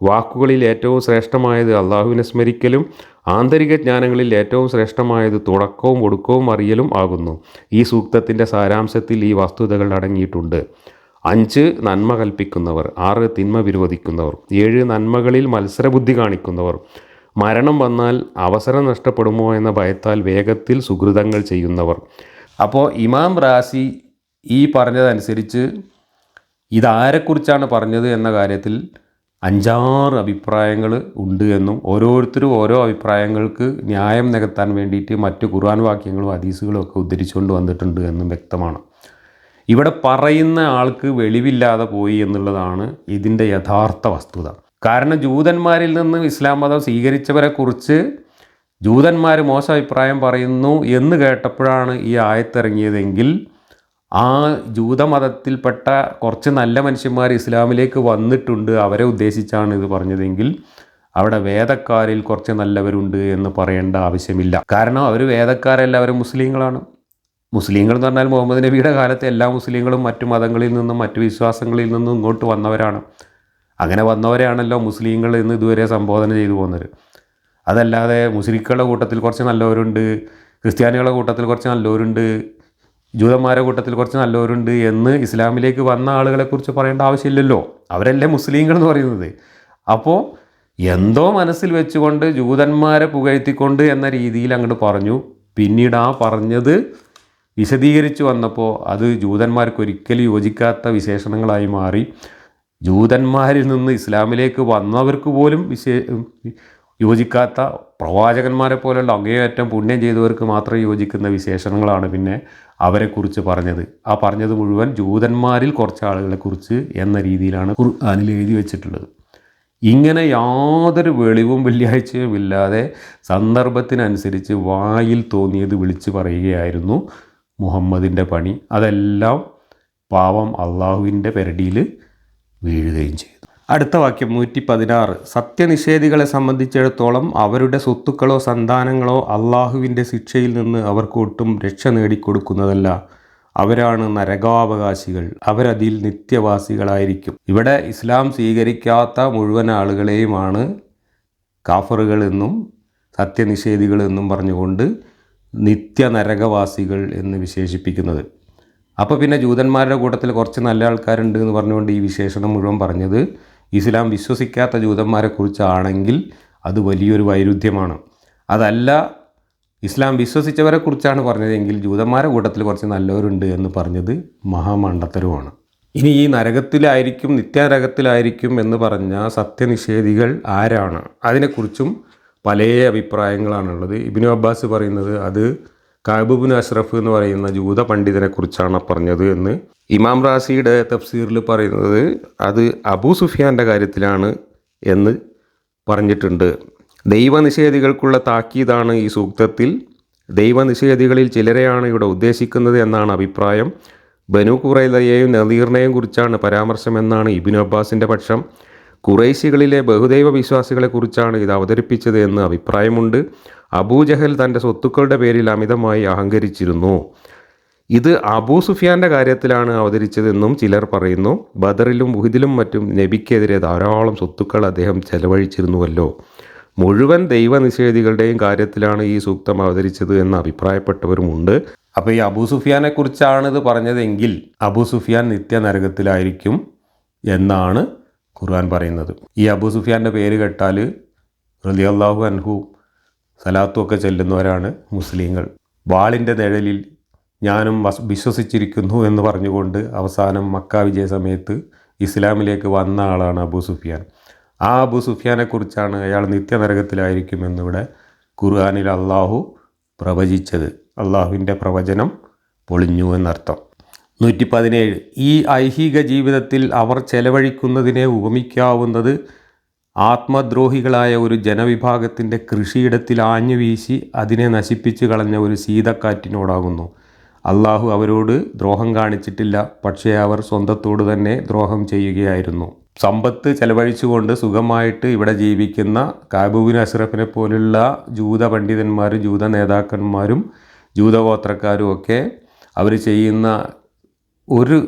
A: വാക്കുകളിൽ ഏറ്റവും ശ്രേഷ്ഠമായത് അള്ളാഹുവിനെ സ്മരിക്കലും ആന്തരിക ജ്ഞാനങ്ങളിൽ ഏറ്റവും ശ്രേഷ്ഠമായത് തുടക്കവും ഒടുക്കവും അറിയലും ആകുന്നു. ഈ സൂക്തത്തിൻ്റെ സാരാംശത്തിൽ ഈ വസ്തുതകൾ അടങ്ങിയിട്ടുണ്ട്. 5 നന്മ കൽപ്പിക്കുന്നവർ. 6 തിന്മ വിരോധിക്കുന്നവർ. 7 നന്മകളിൽ മത്സരബുദ്ധി കാണിക്കുന്നവർ. മരണം വന്നാൽ അവസരം നഷ്ടപ്പെടുമോ എന്ന ഭയത്താൽ വേഗത്തിൽ സുഹൃതങ്ങൾ ചെയ്യുന്നവർ. അപ്പോൾ ഇമാം റാസി ഈ പറഞ്ഞതനുസരിച്ച് ഇതാരെക്കുറിച്ചാണ് പറഞ്ഞത് എന്ന കാര്യത്തിൽ 5-6 അഭിപ്രായങ്ങൾ ഉണ്ട് എന്നും ഓരോരുത്തരും ഓരോ അഭിപ്രായങ്ങൾക്ക് ന്യായം നികത്താൻ വേണ്ടിയിട്ട് മറ്റ് ഖുർആൻ വാക്യങ്ങളും ഹദീസുകളും ഒക്കെ ഉദ്ധരിച്ചുകൊണ്ട് വന്നിട്ടുണ്ട് എന്നും വ്യക്തമാണ്. ഇവിടെ പറയുന്ന ആൾക്ക് വെളിവില്ലാതെ പോയി എന്നുള്ളതാണ് ഇതിൻ്റെ യഥാർത്ഥ വസ്തുത. കാരണം ജൂതന്മാരിൽ നിന്ന് ഇസ്ലാം മതം സ്വീകരിച്ചവരെക്കുറിച്ച് ജൂതന്മാർ മോശം അഭിപ്രായം പറയുന്നു എന്ന് കേട്ടപ്പോഴാണ് ഈ ആയത്തിറങ്ങിയതെങ്കിൽ ആ ജൂതമതത്തിൽപ്പെട്ട കുറച്ച് നല്ല മനുഷ്യന്മാർ ഇസ്ലാമിലേക്ക് വന്നിട്ടുണ്ട്, അവരെ ഉദ്ദേശിച്ചാണ് ഇത് പറഞ്ഞതെങ്കിൽ അവിടെ വേദക്കാരിൽ കുറച്ച് നല്ലവരുണ്ട് എന്ന് പറയേണ്ട ആവശ്യമില്ല. കാരണം അവർ വേദക്കാരെല്ലാവരും മുസ്ലിങ്ങളാണ്. മുസ്ലിങ്ങൾ എന്ന് പറഞ്ഞാൽ മുഹമ്മദ് നബിയുടെ കാലത്തെ എല്ലാ മുസ്ലിങ്ങളും മറ്റു മതങ്ങളിൽ നിന്നും മറ്റു വിശ്വാസങ്ങളിൽ നിന്നും ഇങ്ങോട്ട് വന്നവരാണ്. അങ്ങനെ വന്നവരെയാണല്ലോ മുസ്ലിങ്ങൾ എന്ന് ഇതുവരെ സംബോധന ചെയ്തു പോകുന്നത്. അതല്ലാതെ മുസ്ലിങ്ങളുടെ കൂട്ടത്തിൽ കുറച്ച് നല്ലവരുണ്ട്, ക്രിസ്ത്യാനികളുടെ കൂട്ടത്തിൽ കുറച്ച് നല്ലവരുണ്ട്, ജൂതന്മാരുടെ കൂട്ടത്തിൽ കുറച്ച് നല്ലവരുണ്ട് എന്ന് ഇസ്ലാമിലേക്ക് വന്ന ആളുകളെക്കുറിച്ച് പറയേണ്ട ആവശ്യമില്ലല്ലോ. അവരല്ലേ മുസ്ലിങ്ങൾ എന്ന് പറയുന്നത്. അപ്പോൾ എന്തോ മനസ്സിൽ വെച്ചുകൊണ്ട് ജൂതന്മാരെ പുകഴ്ത്തിക്കൊണ്ട് എന്ന രീതിയിൽ അങ്ങോട്ട് പറഞ്ഞു. പിന്നീട് ആ പറഞ്ഞത് വിശദീകരിച്ച് വന്നപ്പോൾ അത് ജൂതന്മാർക്ക് ഒരിക്കലും യോജിക്കാത്ത വിശേഷണങ്ങളായി മാറി. ജൂതന്മാരിൽ നിന്ന് ഇസ്ലാമിലേക്ക് വന്നവർക്ക് പോലും യോജിക്കാത്ത പ്രവാചകന്മാരെ പോലുള്ള അങ്ങേയറ്റം പുണ്യം ചെയ്തവർക്ക് മാത്രം യോജിക്കുന്ന വിശേഷണങ്ങളാണ് പിന്നെ അവരെക്കുറിച്ച് പറഞ്ഞത്. ആ പറഞ്ഞത് മുഴുവൻ ജൂതന്മാരിൽ കുറച്ച് ആളുകളെക്കുറിച്ച് എന്ന രീതിയിലാണ് ഖുർആനിൽ എഴുതി വെച്ചിട്ടുള്ളത്. ഇങ്ങനെ യാതൊരു വെളിവും വെള്ളിയാഴ്ചയും ഇല്ലാതെ സന്ദർഭത്തിനനുസരിച്ച് വായിൽ തോന്നിയത് വിളിച്ചു പറയുകയായിരുന്നു മുഹമ്മദിൻ്റെ പണി. അതെല്ലാം പാവം അള്ളാഹുവിൻ്റെ പെരടിയിൽ വീഴുകയും ചെയ്തു. അടുത്ത വാക്യം 116. സത്യനിഷേധികളെ സംബന്ധിച്ചിടത്തോളം അവരുടെ സ്വത്തുക്കളോ സന്താനങ്ങളോ അള്ളാഹുവിൻ്റെ ശിക്ഷയിൽ നിന്ന് അവർക്ക് ഒട്ടും രക്ഷ നേടിക്കൊടുക്കുന്നതല്ല. അവരാണ് നരകാവകാശികൾ, അവരതിൽ നിത്യവാസികളായിരിക്കും. ഇവിടെ ഇസ്ലാം സ്വീകരിക്കാത്ത മുഴുവൻ ആളുകളെയുമാണ് കാഫറുകൾ എന്നും സത്യനിഷേധികൾ എന്നും പറഞ്ഞുകൊണ്ട് നിത്യ നരകവാസികൾ എന്ന് വിശേഷിപ്പിക്കുന്നത്. അപ്പോൾ പിന്നെ ജൂതന്മാരുടെ കൂട്ടത്തിൽ കുറച്ച് നല്ല ആൾക്കാരുണ്ട് എന്ന് പറഞ്ഞുകൊണ്ട് ഈ വിശേഷണം മുഴുവൻ പറഞ്ഞത് ഇസ്ലാം വിശ്വസിക്കാത്ത ജൂതന്മാരെക്കുറിച്ചാണെങ്കിൽ അത് വലിയൊരു വൈരുദ്ധ്യമാണ്. അതല്ല ഇസ്ലാം വിശ്വസിച്ചവരെക്കുറിച്ചാണ് പറഞ്ഞതെങ്കിൽ ജൂതന്മാരുടെ കൂട്ടത്തിൽ കുറച്ച് നല്ലവരുണ്ട് എന്ന് പറഞ്ഞത് മഹാമണ്ടത്തരവുമാണ്. ഇനി ഈ നരകത്തിലായിരിക്കും നിത്യനരകത്തിലായിരിക്കും എന്ന് പറഞ്ഞ സത്യനിഷേധികൾ ആരാണ്? അതിനെക്കുറിച്ചും പല അഭിപ്രായങ്ങളാണുള്ളത്. ഇബ്നു അബ്ബാസ് പറയുന്നത് അത് കഅബ് ഇബ്നു അഷ്റഫ് എന്ന് പറയുന്ന ജൂത പണ്ഡിതനെ കുറിച്ചാണ് പറഞ്ഞത് എന്ന്. ഇമാം റാസിയുടെ തഫ്സീറിൽ പറയുന്നത് അത് അബൂ സുഫിയാൻ്റെ കാര്യത്തിലാണ് എന്ന് പറഞ്ഞിട്ടുണ്ട്. ദൈവനിഷേധികൾക്കുള്ള താക്കീതാണ് ഈ സൂക്തത്തിൽ. ദൈവനിഷേധികളിൽ ചിലരെയാണ് ഇവിടെ ഉദ്ദേശിക്കുന്നത് എന്നാണ് അഭിപ്രായം. ബനു ഖുറൈളയെയും നദീറിനെയും കുറിച്ചാണ് പരാമർശമെന്നാണ് ഇബ്നു അബ്ബാസിൻ്റെ പക്ഷം. ഖുറൈശികളിലെ ബഹുദൈവ വിശ്വാസികളെക്കുറിച്ചാണ് ഇത് അവതരിപ്പിച്ചത് എന്ന് അഭിപ്രായമുണ്ട്. അബൂജഹൽ തൻ്റെ സ്വത്തുക്കളുടെ പേരിൽ അമിതമായി അഹങ്കരിച്ചിരുന്നു. ഇത് അബൂ സുഫിയാൻ്റെ കാര്യത്തിലാണ് അവതരിച്ചതെന്നും ചിലർ പറയുന്നു. ബദറിലും ഉഹദിലും മറ്റും നബിക്കെതിരെ ധാരാളം സ്വത്തുക്കൾ അദ്ദേഹം ചെലവഴിച്ചിരുന്നുവല്ലോ. മുഴുവൻ ദൈവനിഷേധികളുടെയും കാര്യത്തിലാണ് ഈ സൂക്തം അവതരിച്ചത് എന്ന് അഭിപ്രായപ്പെട്ടവരുമുണ്ട്. അപ്പോൾ ഈ അബൂ സുഫിയാനെ കുറിച്ചാണ് ഇത് പറഞ്ഞതെങ്കിൽ അബൂ സുഫിയാൻ നിത്യനരകത്തിലായിരിക്കും എന്നാണ് ഖുർആൻ പറയുന്നത്. ഈ അബൂ സുഫിയാൻ്റെ പേര് കേട്ടാൽ റളിയല്ലാഹു അൻഹു സലാത്തും ഒക്കെ ചെല്ലുന്നവരാണ് മുസ്ലിങ്ങൾ. വാളിൻ്റെ നിഴലിൽ ഞാനും വിശ്വസിച്ചിരിക്കുന്നു എന്ന് പറഞ്ഞുകൊണ്ട് അവസാനം മക്ക വിജയ സമയത്ത് ഇസ്ലാമിലേക്ക് വന്ന ആളാണ് അബൂ സുഫിയാൻ. ആ അബൂ സുഫിയാനെക്കുറിച്ചാണ് അയാൾ നിത്യനരകത്തിലായിരിക്കും എന്നിവിടെ ഖുർആനിൽ അള്ളാഹു പ്രവചിച്ചത്. അള്ളാഹുവിൻ്റെ പ്രവചനം പൊളിഞ്ഞു എന്നർത്ഥം. 117. ഈ ഐഹിക ജീവിതത്തിൽ അവർ ചെലവഴിക്കുന്നതിനെ ഉപമിക്കാവുന്നത് ആത്മദ്രോഹികളായ ഒരു ജനവിഭാഗത്തിൻ്റെ കൃഷിയിടത്തിൽ ആഞ്ഞുവീശി അതിനെ നശിപ്പിച്ചു കളഞ്ഞ ഒരു ശീതക്കാറ്റിനോടാകുന്നു. അള്ളാഹു അവരോട് ദ്രോഹം കാണിച്ചിട്ടില്ല, പക്ഷേ അവർ സ്വന്തത്തോട് തന്നെ ദ്രോഹം ചെയ്യുകയായിരുന്നു. സമ്പത്ത് ചെലവഴിച്ചുകൊണ്ട് സുഖമായിട്ട് ഇവിടെ ജീവിക്കുന്ന കഅബ് ബിൻ അശ്റഫിനെ പോലുള്ള ജൂത പണ്ഡിതന്മാരും ജൂത നേതാക്കന്മാരും ജൂതഗോത്രക്കാരും ഒക്കെ അവർ ചെയ്യുന്ന ഒരു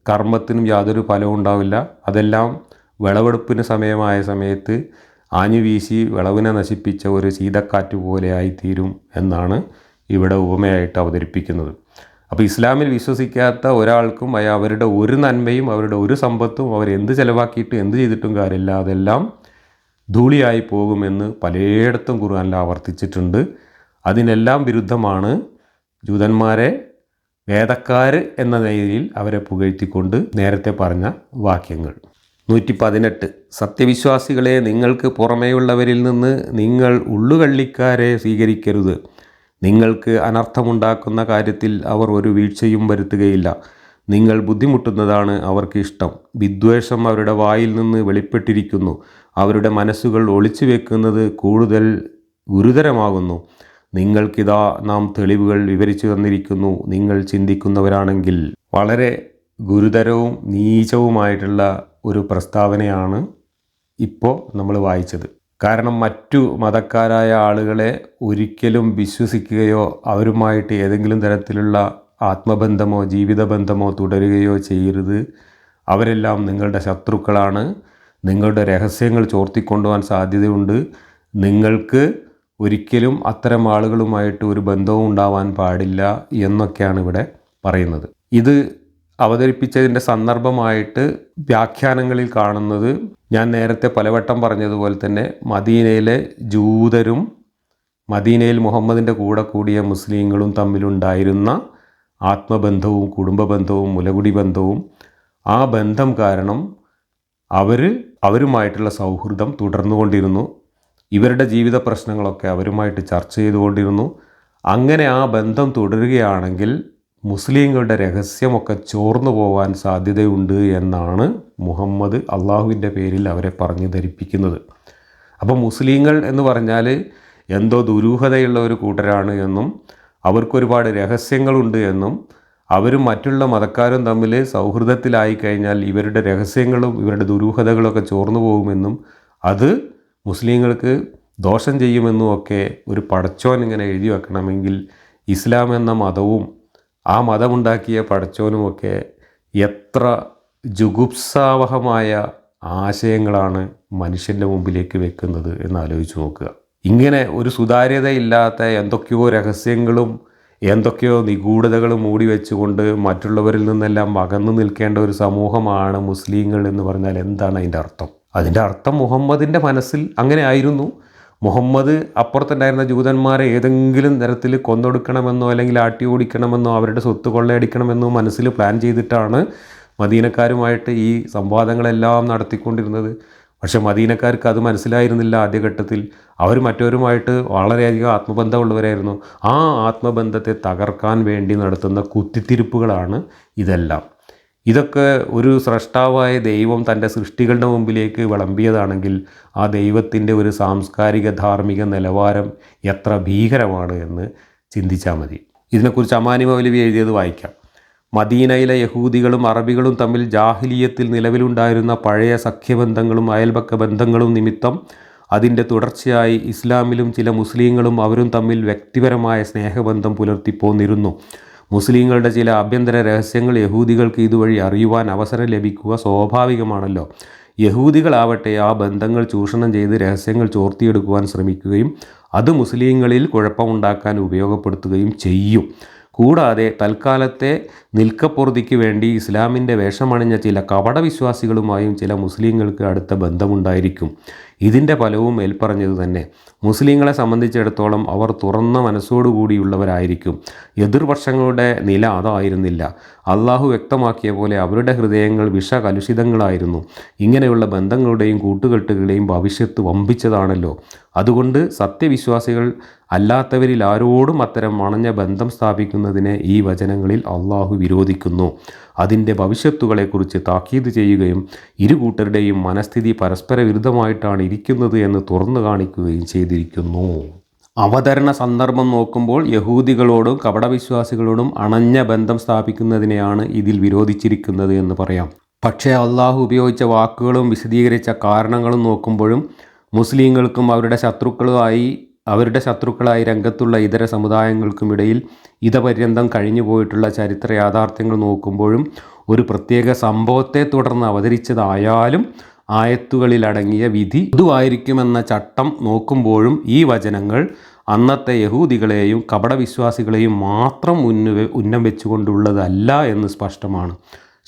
A: കർമ്മത്തിനും യാതൊരു ഫലവും ഉണ്ടാവില്ല. അതെല്ലാം വിളവെടുപ്പിന് സമയമായ സമയത്ത് ആഞ്ഞുവീശി വിളവിനെ നശിപ്പിച്ച ഒരു ശീതക്കാറ്റ് പോലെ ആയിത്തീരും എന്നാണ് ഇവിടെ ഉപമയായിട്ട് അവതരിപ്പിക്കുന്നത്. അപ്പോൾ ഇസ്ലാമിൽ വിശ്വസിക്കാത്ത ഒരാൾക്കും അവരുടെ ഒരു നന്മയും അവരുടെ ഒരു സമ്പത്തും അവരെന്ത് ചിലവാക്കിയിട്ട് എന്ത് ചെയ്തിട്ടും കാര്യമില്ല, അതെല്ലാം ധൂളിയായി പോകുമെന്ന് പലയിടത്തും ഖുർആനിൽ ആവർത്തിച്ചിട്ടുണ്ട്. അതിനെല്ലാം വിരുദ്ധമാണ് ജൂതന്മാരെ വേദക്കാർ എന്ന നിലയിൽ അവരെ പുകഴ്ത്തിക്കൊണ്ട് നേരത്തെ പറഞ്ഞ വാക്യങ്ങൾ. 118 സത്യവിശ്വാസികളെ, നിങ്ങൾക്ക് പുറമേയുള്ളവരിൽ നിന്ന് നിങ്ങൾ ഉള്ളുകള്ളിക്കാരെ സ്വീകരിക്കരുത്. നിങ്ങൾക്ക് അനർത്ഥമുണ്ടാക്കുന്ന കാര്യത്തിൽ അവർ ഒരു വീഴ്ചയും വരുത്തുകയില്ല. നിങ്ങൾ ബുദ്ധിമുട്ടുന്നതാണ് അവർക്ക് ഇഷ്ടം. വിദ്വേഷം അവരുടെ വായിൽ നിന്ന് വെളിപ്പെട്ടിരിക്കുന്നു. അവരുടെ മനസ്സുകൾ ഒളിച്ചു വെക്കുന്നത് കൂടുതൽ ഗുരുതരമാകുന്നു. നിങ്ങൾക്കിതാ നാം തെളിവുകൾ വിവരിച്ചു തന്നിരിക്കുന്നു. നിങ്ങൾ ചിന്തിക്കുന്നവരാണെങ്കിൽ. വളരെ ഗുരുതരവും നീചവുമായിട്ടുള്ള ഒരു പ്രസ്താവനയാണ് ഇപ്പോൾ നമ്മൾ വായിച്ചത്. കാരണം മറ്റു മതക്കാരായ ആളുകളെ ഒരിക്കലും വിശ്വസിക്കുകയോ അവരുമായിട്ട് ഏതെങ്കിലും തരത്തിലുള്ള ആത്മബന്ധമോ ജീവിതബന്ധമോ തുടരുകയോ ചെയ്യരുത്. അവരെല്ലാം നിങ്ങളുടെ ശത്രുക്കളാണ്. നിങ്ങളുടെ രഹസ്യങ്ങൾ ചോർത്തിക്കൊണ്ടുപോകാൻ സാധ്യതയുണ്ട്. നിങ്ങൾക്ക് ഒരിക്കലും അത്തരം ആളുകളുമായിട്ട് ഒരു ബന്ധവും ഉണ്ടാവാൻ പാടില്ല എന്നൊക്കെയാണ് ഇവിടെ പറയുന്നത്. ഇത് അവതരിപ്പിച്ചതിൻ്റെ സന്ദർഭമായിട്ട് വ്യാഖ്യാനങ്ങളിൽ കാണുന്നത് ഞാൻ നേരത്തെ പലവട്ടം പറഞ്ഞതുപോലെ തന്നെ മദീനയിലെ ജൂതരും മദീനയിൽ മുഹമ്മദിൻ്റെ കൂടെ കൂടിയ മുസ്ലിങ്ങളും തമ്മിലുണ്ടായിരുന്ന ആത്മബന്ധവും കുടുംബബന്ധവും മുലകുടി ബന്ധവും ആ ബന്ധം കാരണം അവരുമായിട്ടുള്ള സൗഹൃദം തുടർന്നുകൊണ്ടിരുന്നു. ഇവരുടെ ജീവിത പ്രശ്നങ്ങളൊക്കെ അവരുമായിട്ട് ചർച്ച ചെയ്തുകൊണ്ടിരുന്നു. അങ്ങനെ ആ ബന്ധം തുടരുകയാണെങ്കിൽ മുസ്ലിങ്ങളുടെ രഹസ്യമൊക്കെ ചോർന്നു പോകാൻ സാധ്യതയുണ്ട് എന്നാണ് മുഹമ്മദ് അള്ളാഹുവിൻ്റെ പേരിൽ അവരെ പറഞ്ഞു ധരിപ്പിക്കുന്നത്. അപ്പോൾ മുസ്ലിങ്ങൾ എന്ന് പറഞ്ഞാൽ എന്തോ ദുരൂഹതയുള്ള ഒരു കൂട്ടരാണ് എന്നും അവർക്കൊരുപാട് രഹസ്യങ്ങളുണ്ട് എന്നും അവരും മറ്റുള്ള മതക്കാരും തമ്മിൽ സൗഹൃദത്തിലായി കഴിഞ്ഞാൽ ഇവരുടെ രഹസ്യങ്ങളും ഇവരുടെ ദുരൂഹതകളൊക്കെ ചോർന്നു പോകുമെന്നും അത് മുസ്ലിങ്ങൾക്ക് ദോഷം ചെയ്യുമെന്നും ഒക്കെ ഒരു പടച്ചോൻ ഇങ്ങനെ എഴുതി വെക്കണമെങ്കിൽ ഇസ്ലാം എന്ന മതവും ആ മതമുണ്ടാക്കിയ പടച്ചോനുമൊക്കെ എത്ര ജുഗുപ്സാവഹമായ ആശയങ്ങളാണ് മനുഷ്യൻ്റെ മുമ്പിലേക്ക് വെക്കുന്നത് എന്ന് ആലോചിച്ച് നോക്കുക. ഇങ്ങനെ ഒരു സുതാര്യതയില്ലാത്ത എന്തൊക്കെയോ രഹസ്യങ്ങളും എന്തൊക്കെയോ നിഗൂഢതകളും മൂടി വെച്ചുകൊണ്ട് മറ്റുള്ളവരിൽ നിന്നെല്ലാം അകന്നു നിൽക്കേണ്ട ഒരു സമൂഹമാണ് മുസ്ലിങ്ങൾ എന്ന് പറഞ്ഞാൽ എന്താണ് അതിൻ്റെ അർത്ഥം? അതിൻ്റെ അർത്ഥം മുഹമ്മദിൻ്റെ മനസ്സിൽ അങ്ങനെ ആയിരുന്നു. മുഹമ്മദ് അപ്പുറത്തുണ്ടായിരുന്ന ജൂതന്മാരെ ഏതെങ്കിലും തരത്തിൽ കൊന്നൊടുക്കണമെന്നോ അല്ലെങ്കിൽ ആട്ടി ഓടിക്കണമെന്നോ അവരുടെ സ്വത്ത് കൊള്ളയടിക്കണമെന്നോ മനസ്സിൽ പ്ലാൻ ചെയ്തിട്ടാണ് മദീനക്കാരുമായിട്ട് ഈ സംവാദങ്ങളെല്ലാം നടത്തിക്കൊണ്ടിരുന്നത്. പക്ഷേ മദീനക്കാർക്ക് അത് മനസ്സിലായിരുന്നില്ല ആദ്യഘട്ടത്തിൽ. അവർ മറ്റവരുമായിട്ട് വളരെയധികം ആത്മബന്ധമുള്ളവരായിരുന്നു. ആ ആത്മബന്ധത്തെ തകർക്കാൻ വേണ്ടി നടത്തുന്ന കുത്തിത്തിരിപ്പുകളാണ് ഇതെല്ലാം. ഇതൊക്കെ ഒരു സ്രഷ്ടാവായ ദൈവം തൻ്റെ സൃഷ്ടികളുടെ മുമ്പിലേക്ക് വിളമ്പിയതാണെങ്കിൽ ആ ദൈവത്തിൻ്റെ ഒരു സാംസ്കാരിക ധാർമ്മിക നിലവാരം എത്ര ഭീകരമാണ് എന്ന് ചിന്തിച്ചാൽ മതി. ഇതിനെക്കുറിച്ച് അമാനി മൗലവി എഴുതിയത് വായിക്കാം. മദീനയിലെ യഹൂദികളും അറബികളും തമ്മിൽ ജാഹിലിയത്തിൽ നിലവിലുണ്ടായിരുന്ന പഴയ സഖ്യബന്ധങ്ങളും അയൽപക്ക ബന്ധങ്ങളും നിമിത്തം അതിൻ്റെ തുടർച്ചയായി ഇസ്ലാമിലും ചില മുസ്ലിങ്ങളും അവരും തമ്മിൽ വ്യക്തിപരമായ സ്നേഹബന്ധം പുലർത്തിപ്പോന്നിരുന്നു. മുസ്ലിങ്ങളുടെ ചില ആഭ്യന്തര രഹസ്യങ്ങൾ യഹൂദികൾക്ക് ഇതുവഴി അറിയുവാൻ അവസരം ലഭിക്കുക സ്വാഭാവികമാണല്ലോ. യഹൂദികളാവട്ടെ ആ ബന്ധങ്ങൾ ചൂഷണം ചെയ്ത് രഹസ്യങ്ങൾ ചോർത്തിയെടുക്കുവാൻ ശ്രമിക്കുകയും അത് മുസ്ലിങ്ങളിൽ കുഴപ്പമുണ്ടാക്കാൻ ഉപയോഗപ്പെടുത്തുകയും ചെയ്യും. കൂടാതെ തൽക്കാലത്തെ നിൽക്കപ്പൊറുതിക്ക് വേണ്ടി ഇസ്ലാമിൻ്റെ വേഷമണിഞ്ഞ ചില കപടവിശ്വാസികളുമായും ചില മുസ്ലിങ്ങൾക്ക് അടുത്ത ബന്ധമുണ്ടായിരിക്കും. ഇതിൻ്റെ ഫലവും മേൽപ്പറഞ്ഞത് തന്നെ. മുസ്ലിങ്ങളെ സംബന്ധിച്ചിടത്തോളം അവർ തുറന്ന മനസ്സോടുകൂടിയുള്ളവരായിരിക്കും. എതിർപക്ഷങ്ങളുടെ നില അതായിരുന്നില്ല. അള്ളാഹു വ്യക്തമാക്കിയ പോലെ അവരുടെ ഹൃദയങ്ങൾ വിഷകലുഷിതങ്ങളായിരുന്നു. ഇങ്ങനെയുള്ള ബന്ധങ്ങളുടെയും കൂട്ടുകെട്ടുകളുടെയും ഭവിഷ്യത്ത് വമ്പിച്ചതാണല്ലോ. അതുകൊണ്ട് സത്യവിശ്വാസികൾ അല്ലാത്തവരിൽ ആരോടും അത്തരം മണഞ്ഞ ബന്ധം സ്ഥാപിക്കുന്നതിനെ ഈ വചനങ്ങളിൽ അള്ളാഹു വിരോധിക്കുന്നു. അതിൻ്റെ ഭവിഷ്യത്തുകളെക്കുറിച്ച് താക്കീത് ചെയ്യുകയും ഇരു കൂട്ടരുടെയും മനസ്ഥിതി പരസ്പര വിരുദ്ധമായിട്ടാണ് ഇരിക്കുന്നത് എന്ന് തുറന്നു കാണിക്കുകയും ചെയ്തിരിക്കുന്നു. അവതരണ സന്ദർഭം നോക്കുമ്പോൾ യഹൂദികളോടും കപടവിശ്വാസികളോടും അണഞ്ഞ ബന്ധം സ്ഥാപിക്കുന്നതിനെയാണ് ഇതിൽ വിരോധിച്ചിരിക്കുന്നത് എന്ന് പറയാം. പക്ഷേ അള്ളാഹു ഉപയോഗിച്ച വാക്കുകളും വിശദീകരിച്ച കാരണങ്ങളും നോക്കുമ്പോഴും മുസ്ലിങ്ങൾക്കും അവരുടെ ശത്രുക്കളായി രംഗത്തുള്ള ഇതര സമുദായങ്ങൾക്കുമിടയിൽ ഇതപര്യന്തം കഴിഞ്ഞു പോയിട്ടുള്ള ചരിത്ര യാഥാർത്ഥ്യങ്ങൾ നോക്കുമ്പോഴും ഒരു പ്രത്യേക സംഭവത്തെ തുടർന്ന് അവതരിച്ചതായാലും ആയത്തുകളിലടങ്ങിയ വിധി പൊതുവായിരിക്കുമെന്ന ചട്ടം നോക്കുമ്പോഴും ഈ വചനങ്ങൾ അന്നത്തെ യഹൂദികളെയും കപടവിശ്വാസികളെയും മാത്രം ഉന്നം വെച്ചുകൊണ്ടുള്ളതല്ല എന്ന് സ്പഷ്ടമാണ്.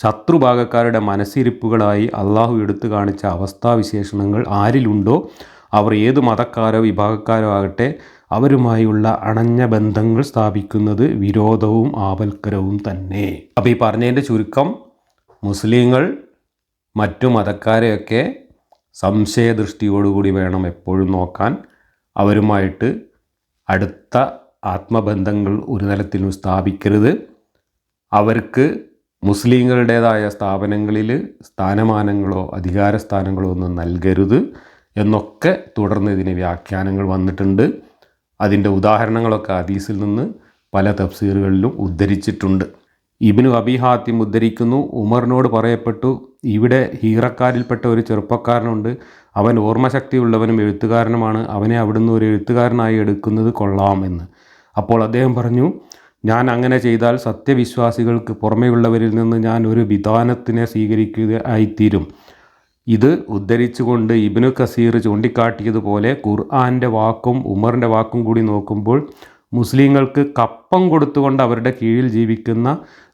A: ശത്രുഭാഗക്കാരുടെ മനസ്സിരിപ്പുകളായി അള്ളാഹു എടുത്തു കാണിച്ച അവസ്ഥാവിശേഷണങ്ങൾ ആരിലുണ്ടോ അവർ ഏത് മതക്കാരോ വിഭാഗക്കാരോ ആകട്ടെ അവരുമായുള്ള അണഞ്ഞ ബന്ധങ്ങൾ സ്ഥാപിക്കുന്നത് വിരോധവും ആപൽക്കരവും തന്നെ. അപ്പോൾ ഈ പറഞ്ഞതിൻ്റെ ചുരുക്കം, മുസ്ലിങ്ങൾ മറ്റു മതക്കാരെയൊക്കെ സംശയദൃഷ്ടിയോടുകൂടി വേണം എപ്പോഴും നോക്കാൻ. അവരുമായിട്ട് അടുത്ത ആത്മബന്ധങ്ങൾ ഒരു തരത്തിലും സ്ഥാപിക്കരുത്. അവർക്ക് മുസ്ലിങ്ങളുടേതായ സ്ഥാപനങ്ങളിൽ സ്ഥാനമാനങ്ങളോ അധികാര സ്ഥാനങ്ങളോ ഒന്നും നൽകരുത് എന്നൊക്കെ തുടർന്ന് ഇതിന് വ്യാഖ്യാനങ്ങൾ വന്നിട്ടുണ്ട്. അതിൻ്റെ ഉദാഹരണങ്ങളൊക്കെ ഹദീസിൽ നിന്ന് പല തഫ്സീറുകളിലും ഉദ്ധരിച്ചിട്ടുണ്ട്. ഇബ്നു അബി ഹാത്തിം ഉദ്ധരിക്കുന്നു, ഉമറിനോട് പറയപ്പെട്ടു, ഇവിടെ ഹീറക്കാരിൽപ്പെട്ട ഒരു ചെറുപ്പക്കാരനുണ്ട്, അവൻ ഓർമ്മശക്തിയുള്ളവനും എഴുത്തുകാരനുമാണ്, അവനെ അവിടുന്ന് ഒരു എഴുത്തുകാരനായി എടുക്കുന്നത് കൊള്ളാം എന്ന്. അപ്പോൾ അദ്ദേഹം പറഞ്ഞു, ഞാൻ അങ്ങനെ ചെയ്താൽ സത്യവിശ്വാസികൾക്ക് പുറമെയുള്ളവരിൽ നിന്ന് ഞാൻ ഒരു വിധാനത്തിനെ സ്വീകരിക്കുകയായിത്തീരും. ഇത് ഉദ്ധരിച്ചുകൊണ്ട് ഇബ്നു കസീർ ചൂണ്ടിക്കാട്ടിയതുപോലെ ഖുർആൻ്റെ വാക്കും ഉമറിൻ്റെ വാക്കും കൂടി നോക്കുമ്പോൾ മുസ്ലിങ്ങൾക്ക് കപ്പം കൊടുത്തുകൊണ്ട് അവരുടെ കീഴിൽ ജീവിക്കുന്ന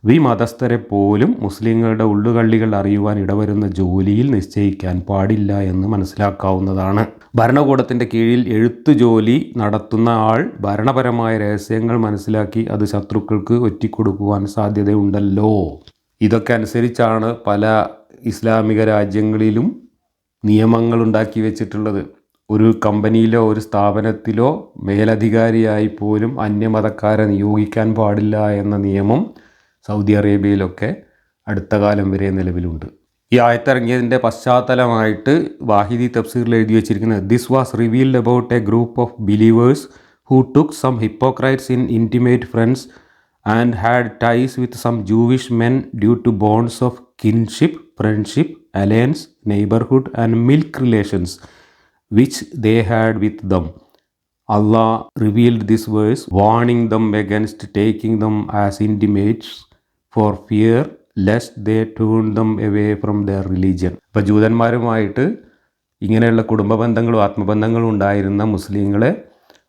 A: വിമതസ്ഥരെ പോലും മുസ്ലിങ്ങളുടെ ഉള്ളുകള്ളികൾ അറിയുവാൻ ഇടവരുന്ന ജോലിയിൽ നിശ്ചയിക്കാൻ പാടില്ല എന്ന് മനസ്സിലാക്കാവുന്നതാണ്. ഭരണകൂടത്തിൻ്റെ കീഴിൽ എഴുത്തു ജോലി നടത്തുന്ന ആൾ ഭരണപരമായ രഹസ്യങ്ങൾ മനസ്സിലാക്കി അത് ശത്രുക്കൾക്ക് ഒറ്റിക്കൊടുക്കുവാൻ സാധ്യതയുണ്ടല്ലോ. ഇതൊക്കെ അനുസരിച്ചാണ് പല ഇസ്ലാമിക രാജ്യങ്ങളിലും നിയമങ്ങൾ ഉണ്ടാക്കി വെച്ചിട്ടുള്ളത്. ഒരു കമ്പനിയിലോ ഒരു സ്ഥാപനത്തിലോ മേലധികാരിയായി പോലും അന്യമതക്കാരെ നിയോഗിക്കാൻ പാടില്ല എന്ന നിയമം സൗദി അറേബ്യയിലൊക്കെ അടുത്ത കാലം വരെ നിലവിലുണ്ട്. ഈ ആയത്തിറങ്ങിയതിൻ്റെ പശ്ചാത്തലമായിട്ട് വാഹിദി തഫ്സീറിൽ എഴുതി വച്ചിരിക്കുന്നത്, this was revealed about a group of believers who took some hypocrites in intimate friends and had ties with some Jewish men due to bonds of kinship, friendship, alliance, neighborhood and milk relations which they had with them. Allah revealed this verse, warning them against taking them as intimates for fear lest they turn them away from their religion. അപ്പോൾ ജൂതന്മാരുമായിട്ട് ഇങ്ങനെയുള്ള കുടുംബ ബന്ധങ്ങളും ആത്മബന്ധങ്ങളും ഉണ്ടായിരുന്ന മുസ്ലിങ്ങളെ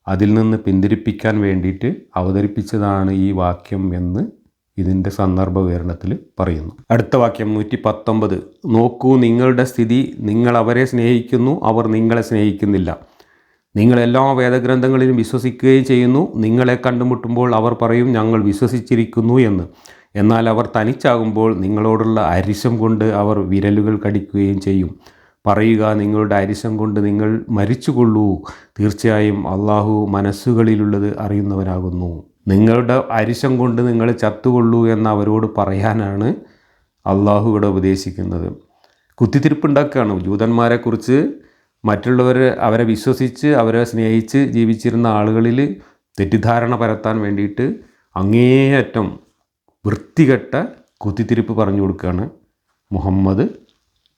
A: അതിൽ നിന്ന് പിന്തിരിപ്പിക്കാൻ വേണ്ടിയിട്ട് അവതരിപ്പിച്ചതാണ് ഈ വാക്യം എന്ന് ഇതിൻ്റെ സന്ദർഭ വിവരണത്തിൽ പറയുന്നു. അടുത്ത വാക്യം 119. നോക്കൂ നിങ്ങളുടെ സ്ഥിതി, നിങ്ങൾ അവരെ സ്നേഹിക്കുന്നു, അവർ നിങ്ങളെ സ്നേഹിക്കുന്നില്ല. നിങ്ങൾ എല്ലാ വേദഗ്രന്ഥങ്ങളിലും വിശ്വസിക്കുകയും ചെയ്യുന്നു. നിങ്ങളെ കണ്ടുമുട്ടുമ്പോൾ അവർ പറയും ഞങ്ങൾ വിശ്വസിച്ചിരിക്കുന്നു എന്ന്. എന്നാൽ അവർ തനിച്ചാകുമ്പോൾ നിങ്ങളോടുള്ള അരിശം കൊണ്ട് അവർ വിരലുകൾ കടിക്കുകയും ചെയ്യും. പറയുക, നിങ്ങളുടെ അരിശം കൊണ്ട് നിങ്ങൾ മരിച്ചുകൊള്ളൂ, തീർച്ചയായും അള്ളാഹു മനസ്സുകളിലുള്ളത് അറിയുന്നവനാകുന്നു. നിങ്ങളുടെ അരിശം കൊണ്ട് നിങ്ങൾ ചത്തുകൊള്ളൂ എന്ന് അവരോട് പറയാനാണ് അള്ളാഹു ഇവിടെ ഉപദേശിക്കുന്നത്. കുത്തിത്തിരിപ്പുണ്ടാക്കുകയാണ്. ജൂതന്മാരെക്കുറിച്ച് മറ്റുള്ളവർ അവരെ വിശ്വസിച്ച് അവരെ സ്നേഹിച്ച് ജീവിച്ചിരുന്ന ആളുകളിൽ തെറ്റിദ്ധാരണ പരത്താൻ വേണ്ടിയിട്ട് അങ്ങേയറ്റം വൃത്തികെട്ട കുത്തിത്തിരിപ്പ് പറഞ്ഞു കൊടുക്കുകയാണ് മുഹമ്മദ്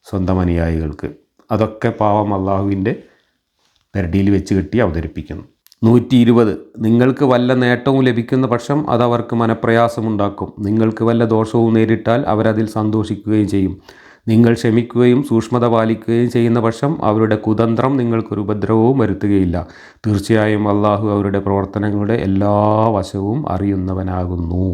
A: സ്വന്തം അനുയായികൾക്ക്. അതൊക്കെ പാവം അള്ളാഹുവിൻ്റെ പെരടിയിൽ വെച്ച് കെട്ടി അവതരിപ്പിക്കുന്നു. 120. നിങ്ങൾക്ക് വല്ല നേട്ടവും ലഭിക്കുന്ന പക്ഷം അതവർക്ക് മനപ്രയാസമുണ്ടാക്കും. നിങ്ങൾക്ക് വല്ല ദോഷവും നേരിട്ടാൽ അവരതിൽ സന്തോഷിക്കുകയും ചെയ്യും. നിങ്ങൾ ക്ഷമിക്കുകയും സൂക്ഷ്മത പാലിക്കുകയും ചെയ്യുന്ന പക്ഷം അവരുടെ കുതന്ത്രം നിങ്ങൾക്കൊരു ഉപദ്രവവും വരുത്തുകയില്ല. തീർച്ചയായും അള്ളാഹു അവരുടെ പ്രവർത്തനങ്ങളുടെ എല്ലാ വശവും അറിയുന്നവനാകുന്നു.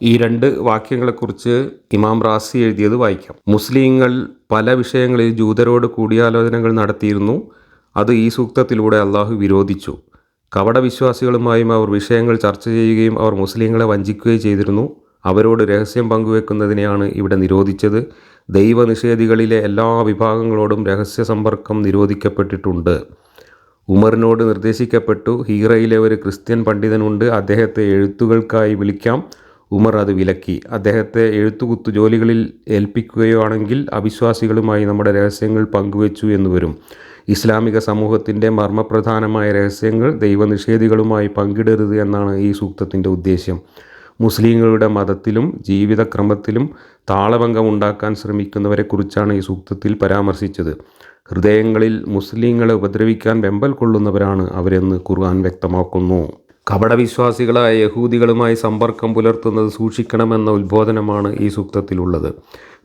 A: ഈ രണ്ട് വാക്യങ്ങളെക്കുറിച്ച് ഇമാം റാസി എഴുതിയത് വായിക്കാം. മുസ്ലിങ്ങൾ പല വിഷയങ്ങളിൽ ജൂതരോട് കൂടിയാലോചനകൾ നടത്തിയിരുന്നു. അത് ഈ സൂക്തത്തിലൂടെ അള്ളാഹു വിരോധിച്ചു. കപടവിശ്വാസികളുമായും അവർ വിഷയങ്ങൾ ചർച്ച ചെയ്യുകയും അവർ മുസ്ലിങ്ങളെ വഞ്ചിക്കുകയും ചെയ്തിരുന്നു. അവരോട് രഹസ്യം പങ്കുവെക്കുന്നതിനെയാണ് ഇവിടെ നിരോധിച്ചത്. ദൈവനിഷേധികളിലെ എല്ലാ വിഭാഗങ്ങളോടും രഹസ്യ സമ്പർക്കം നിരോധിക്കപ്പെട്ടിട്ടുണ്ട്. ഉമറിനോട് നിർദ്ദേശിക്കപ്പെട്ടു, ഹീറയിലെ ഒരു ക്രിസ്ത്യൻ പണ്ഡിതനുണ്ട്, അദ്ദേഹത്തെ എഴുത്തുകൾക്കായി വിളിക്കാം. ഉമർ അത് വിലക്കി. അദ്ദേഹത്തെ എഴുത്തുകുത്തു ജോലികളിൽ ഏൽപ്പിക്കുകയോ ആണെങ്കിൽ അവിശ്വാസികളുമായി നമ്മുടെ രഹസ്യങ്ങൾ പങ്കുവച്ചു എന്ന് വരും. ഇസ്ലാമിക സമൂഹത്തിൻ്റെ മർമ്മപ്രധാനമായ രഹസ്യങ്ങൾ ദൈവനിഷേധികളുമായി പങ്കിടരുത് എന്നാണ് ഈ സൂക്തത്തിൻ്റെ ഉദ്ദേശ്യം. മുസ്ലിങ്ങളുടെ മതത്തിലും ജീവിതക്രമത്തിലും താളഭംഗമുണ്ടാക്കാൻ ശ്രമിക്കുന്നവരെക്കുറിച്ചാണ് ഈ സൂക്തത്തിൽ പരാമർശിച്ചത്. ഹൃദയങ്ങളിൽ മുസ്ലിങ്ങളെ ഉപദ്രവിക്കാൻ വെമ്പൽ കൊള്ളുന്നവരാണ് അവരെന്ന് ഖുർആൻ വ്യക്തമാക്കുന്നു. കപടവിശ്വാസികളായ യഹൂദികളുമായി സമ്പർക്കം പുലർത്തുന്നത് സൂക്ഷിക്കണമെന്ന ഉത്ബോധനമാണ് ഈ സൂക്തത്തിലുള്ളത്.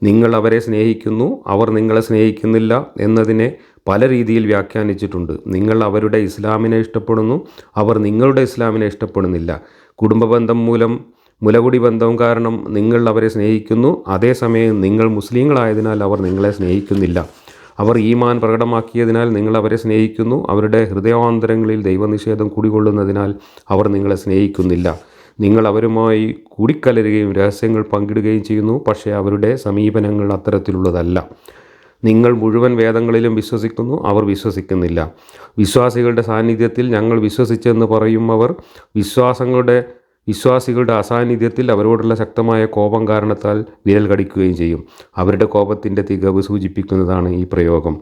A: നിങ്ങൾ അവരെ സ്നേഹിക്കുന്നു, അവർ നിങ്ങളെ സ്നേഹിക്കുന്നില്ല എന്നതിനെ പല രീതിയിൽ വ്യാഖ്യാനിച്ചിട്ടുണ്ട്. നിങ്ങൾ അവരുടെ ഇസ്ലാമിനെ ഇഷ്ടപ്പെടുന്നു, അവർ നിങ്ങളുടെ ഇസ്ലാമിനെ ഇഷ്ടപ്പെടുന്നില്ല. കുടുംബബന്ധം മൂലം മുലകുടി ബന്ധവും കാരണം നിങ്ങൾ അവരെ സ്നേഹിക്കുന്നു, അതേസമയം നിങ്ങൾ മുസ്ലിങ്ങളായതിനാൽ അവർ നിങ്ങളെ സ്നേഹിക്കുന്നില്ല. അവർ ഈമാൻ പ്രകടമാക്കിയതിനാൽ നിങ്ങൾ അവരെ സ്നേഹിക്കുന്നു, അവരുടെ ഹൃദയാന്തരങ്ങളിൽ ദൈവനിഷേധം കുടികൊള്ളുന്നതിനാൽ അവർ നിങ്ങളെ സ്നേഹിക്കുന്നില്ല. നിങ്ങൾ അവരുമായി കൂടിക്കലരുകയും രഹസ്യങ്ങൾ പങ്കിടുകയും ചെയ്യുന്നു, പക്ഷേ അവരുടെ സമീപനങ്ങൾ അത്തരത്തിലുള്ളതല്ല. നിങ്ങൾ മുഴുവൻ വേദങ്ങളിലും വിശ്വസിക്കുന്നു, അവർ വിശ്വസിക്കുന്നില്ല. വിശ്വാസികളുടെ സാന്നിധ്യത്തിൽ ഞങ്ങൾ വിശ്വസിച്ചെന്ന് പറയുന്നവർ വിശ്വാസികളുടെ അസാന്നിധ്യത്തിൽ അവരോടുള്ള ശക്തമായ കോപം കാരണത്താൽ വിരൽ കടിക്കുകയും ചെയ്യും. അവരുടെ കോപത്തിൻ്റെ തികവ് സൂചിപ്പിക്കുന്നതാണ് ഈ പ്രയോഗം.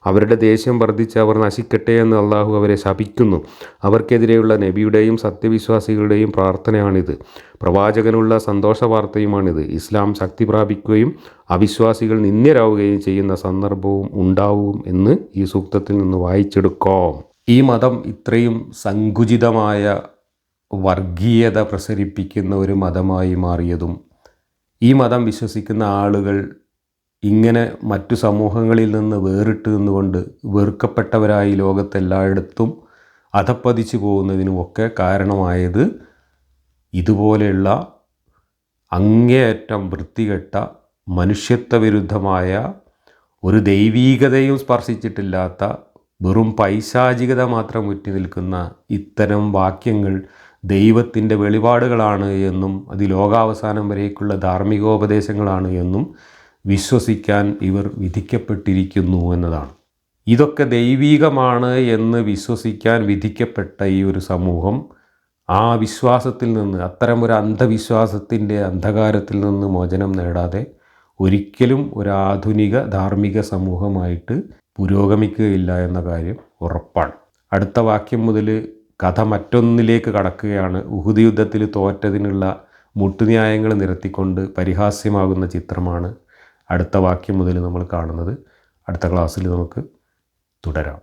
A: അവരുടെ ദേഷ്യം വർദ്ധിച്ച് അവർ നശിക്കട്ടെ എന്ന് അള്ളാഹു അവരെ ശപിക്കുന്നു. അവർക്കെതിരെയുള്ള നബിയുടെയും സത്യവിശ്വാസികളുടെയും പ്രാർത്ഥനയാണിത്. പ്രവാചകനുള്ള സന്തോഷ വാർത്തയുമാണിത്. ഇസ്ലാം ശക്തി പ്രാപിക്കുകയും അവിശ്വാസികൾ നിന്ദ്യരാവുകയും ചെയ്യുന്ന സന്ദർഭവും ഉണ്ടാവും എന്ന് ഈ സൂക്തത്തിൽ നിന്ന് വായിച്ചെടുക്കാം. ഈ മതം ഇത്രയും സങ്കുചിതമായ വർഗീയത പ്രസരിപ്പിക്കുന്ന ഒരു മതമായി മാറിയതും ഈ മതം വിശ്വസിക്കുന്ന ആളുകൾ ഇങ്ങനെ മറ്റു സമൂഹങ്ങളിൽ നിന്ന് വേറിട്ട് നിന്നുകൊണ്ട് വെറുക്കപ്പെട്ടവരായി ലോകത്തെല്ലായിടത്തും അധപ്പതിച്ചു പോകുന്നതിനുമൊക്കെ കാരണമായത് ഇതുപോലെയുള്ള അങ്ങേയറ്റം വൃത്തികെട്ട മനുഷ്യത്വ വിരുദ്ധമായ ഒരു ദൈവീകതയും സ്പർശിച്ചിട്ടില്ലാത്ത വെറും പൈശാചികത മാത്രം മുറ്റി നിൽക്കുന്ന ഇത്തരം വാക്യങ്ങൾ ദൈവത്തിൻ്റെ വെളിപാടുകളാണ് എന്നും അത് ലോകാവസാനം വരേക്കുള്ള ധാർമ്മികോപദേശങ്ങളാണ് എന്നും വിശ്വസിക്കാൻ ഇവർ വിധിക്കപ്പെട്ടിരിക്കുന്നു എന്നതാണ്. ഇതൊക്കെ ദൈവീകമാണ് എന്ന് വിശ്വസിക്കാൻ വിധിക്കപ്പെട്ട ഈ ഒരു സമൂഹം ആ വിശ്വാസത്തിൽ നിന്ന്, അത്തരം ഒരു അന്ധവിശ്വാസത്തിൻ്റെ അന്ധകാരത്തിൽ നിന്ന് മോചനം നേടാതെ ഒരിക്കലും ഒരു ആധുനിക ധാർമ്മിക സമൂഹമായിട്ട് പുരോഗമിക്കുകയില്ല എന്ന കാര്യം ഉറപ്പാണ്. അടുത്ത വാക്യം മുതൽ കഥ മറ്റൊന്നിലേക്ക് കടക്കുകയാണ്. ഉഹുദ് യുദ്ധത്തിൽ തോറ്റതിനുള്ള മുട്ടുന്യായങ്ങൾ നിരത്തിക്കൊണ്ട് പരിഹാസ്യമാകുന്ന ചിത്രമാണ് അടുത്ത വാക്യം മുതൽ നമ്മൾ കാണുന്നത്. അടുത്ത ക്ലാസ്സിൽ നമുക്ക് തുടരാം.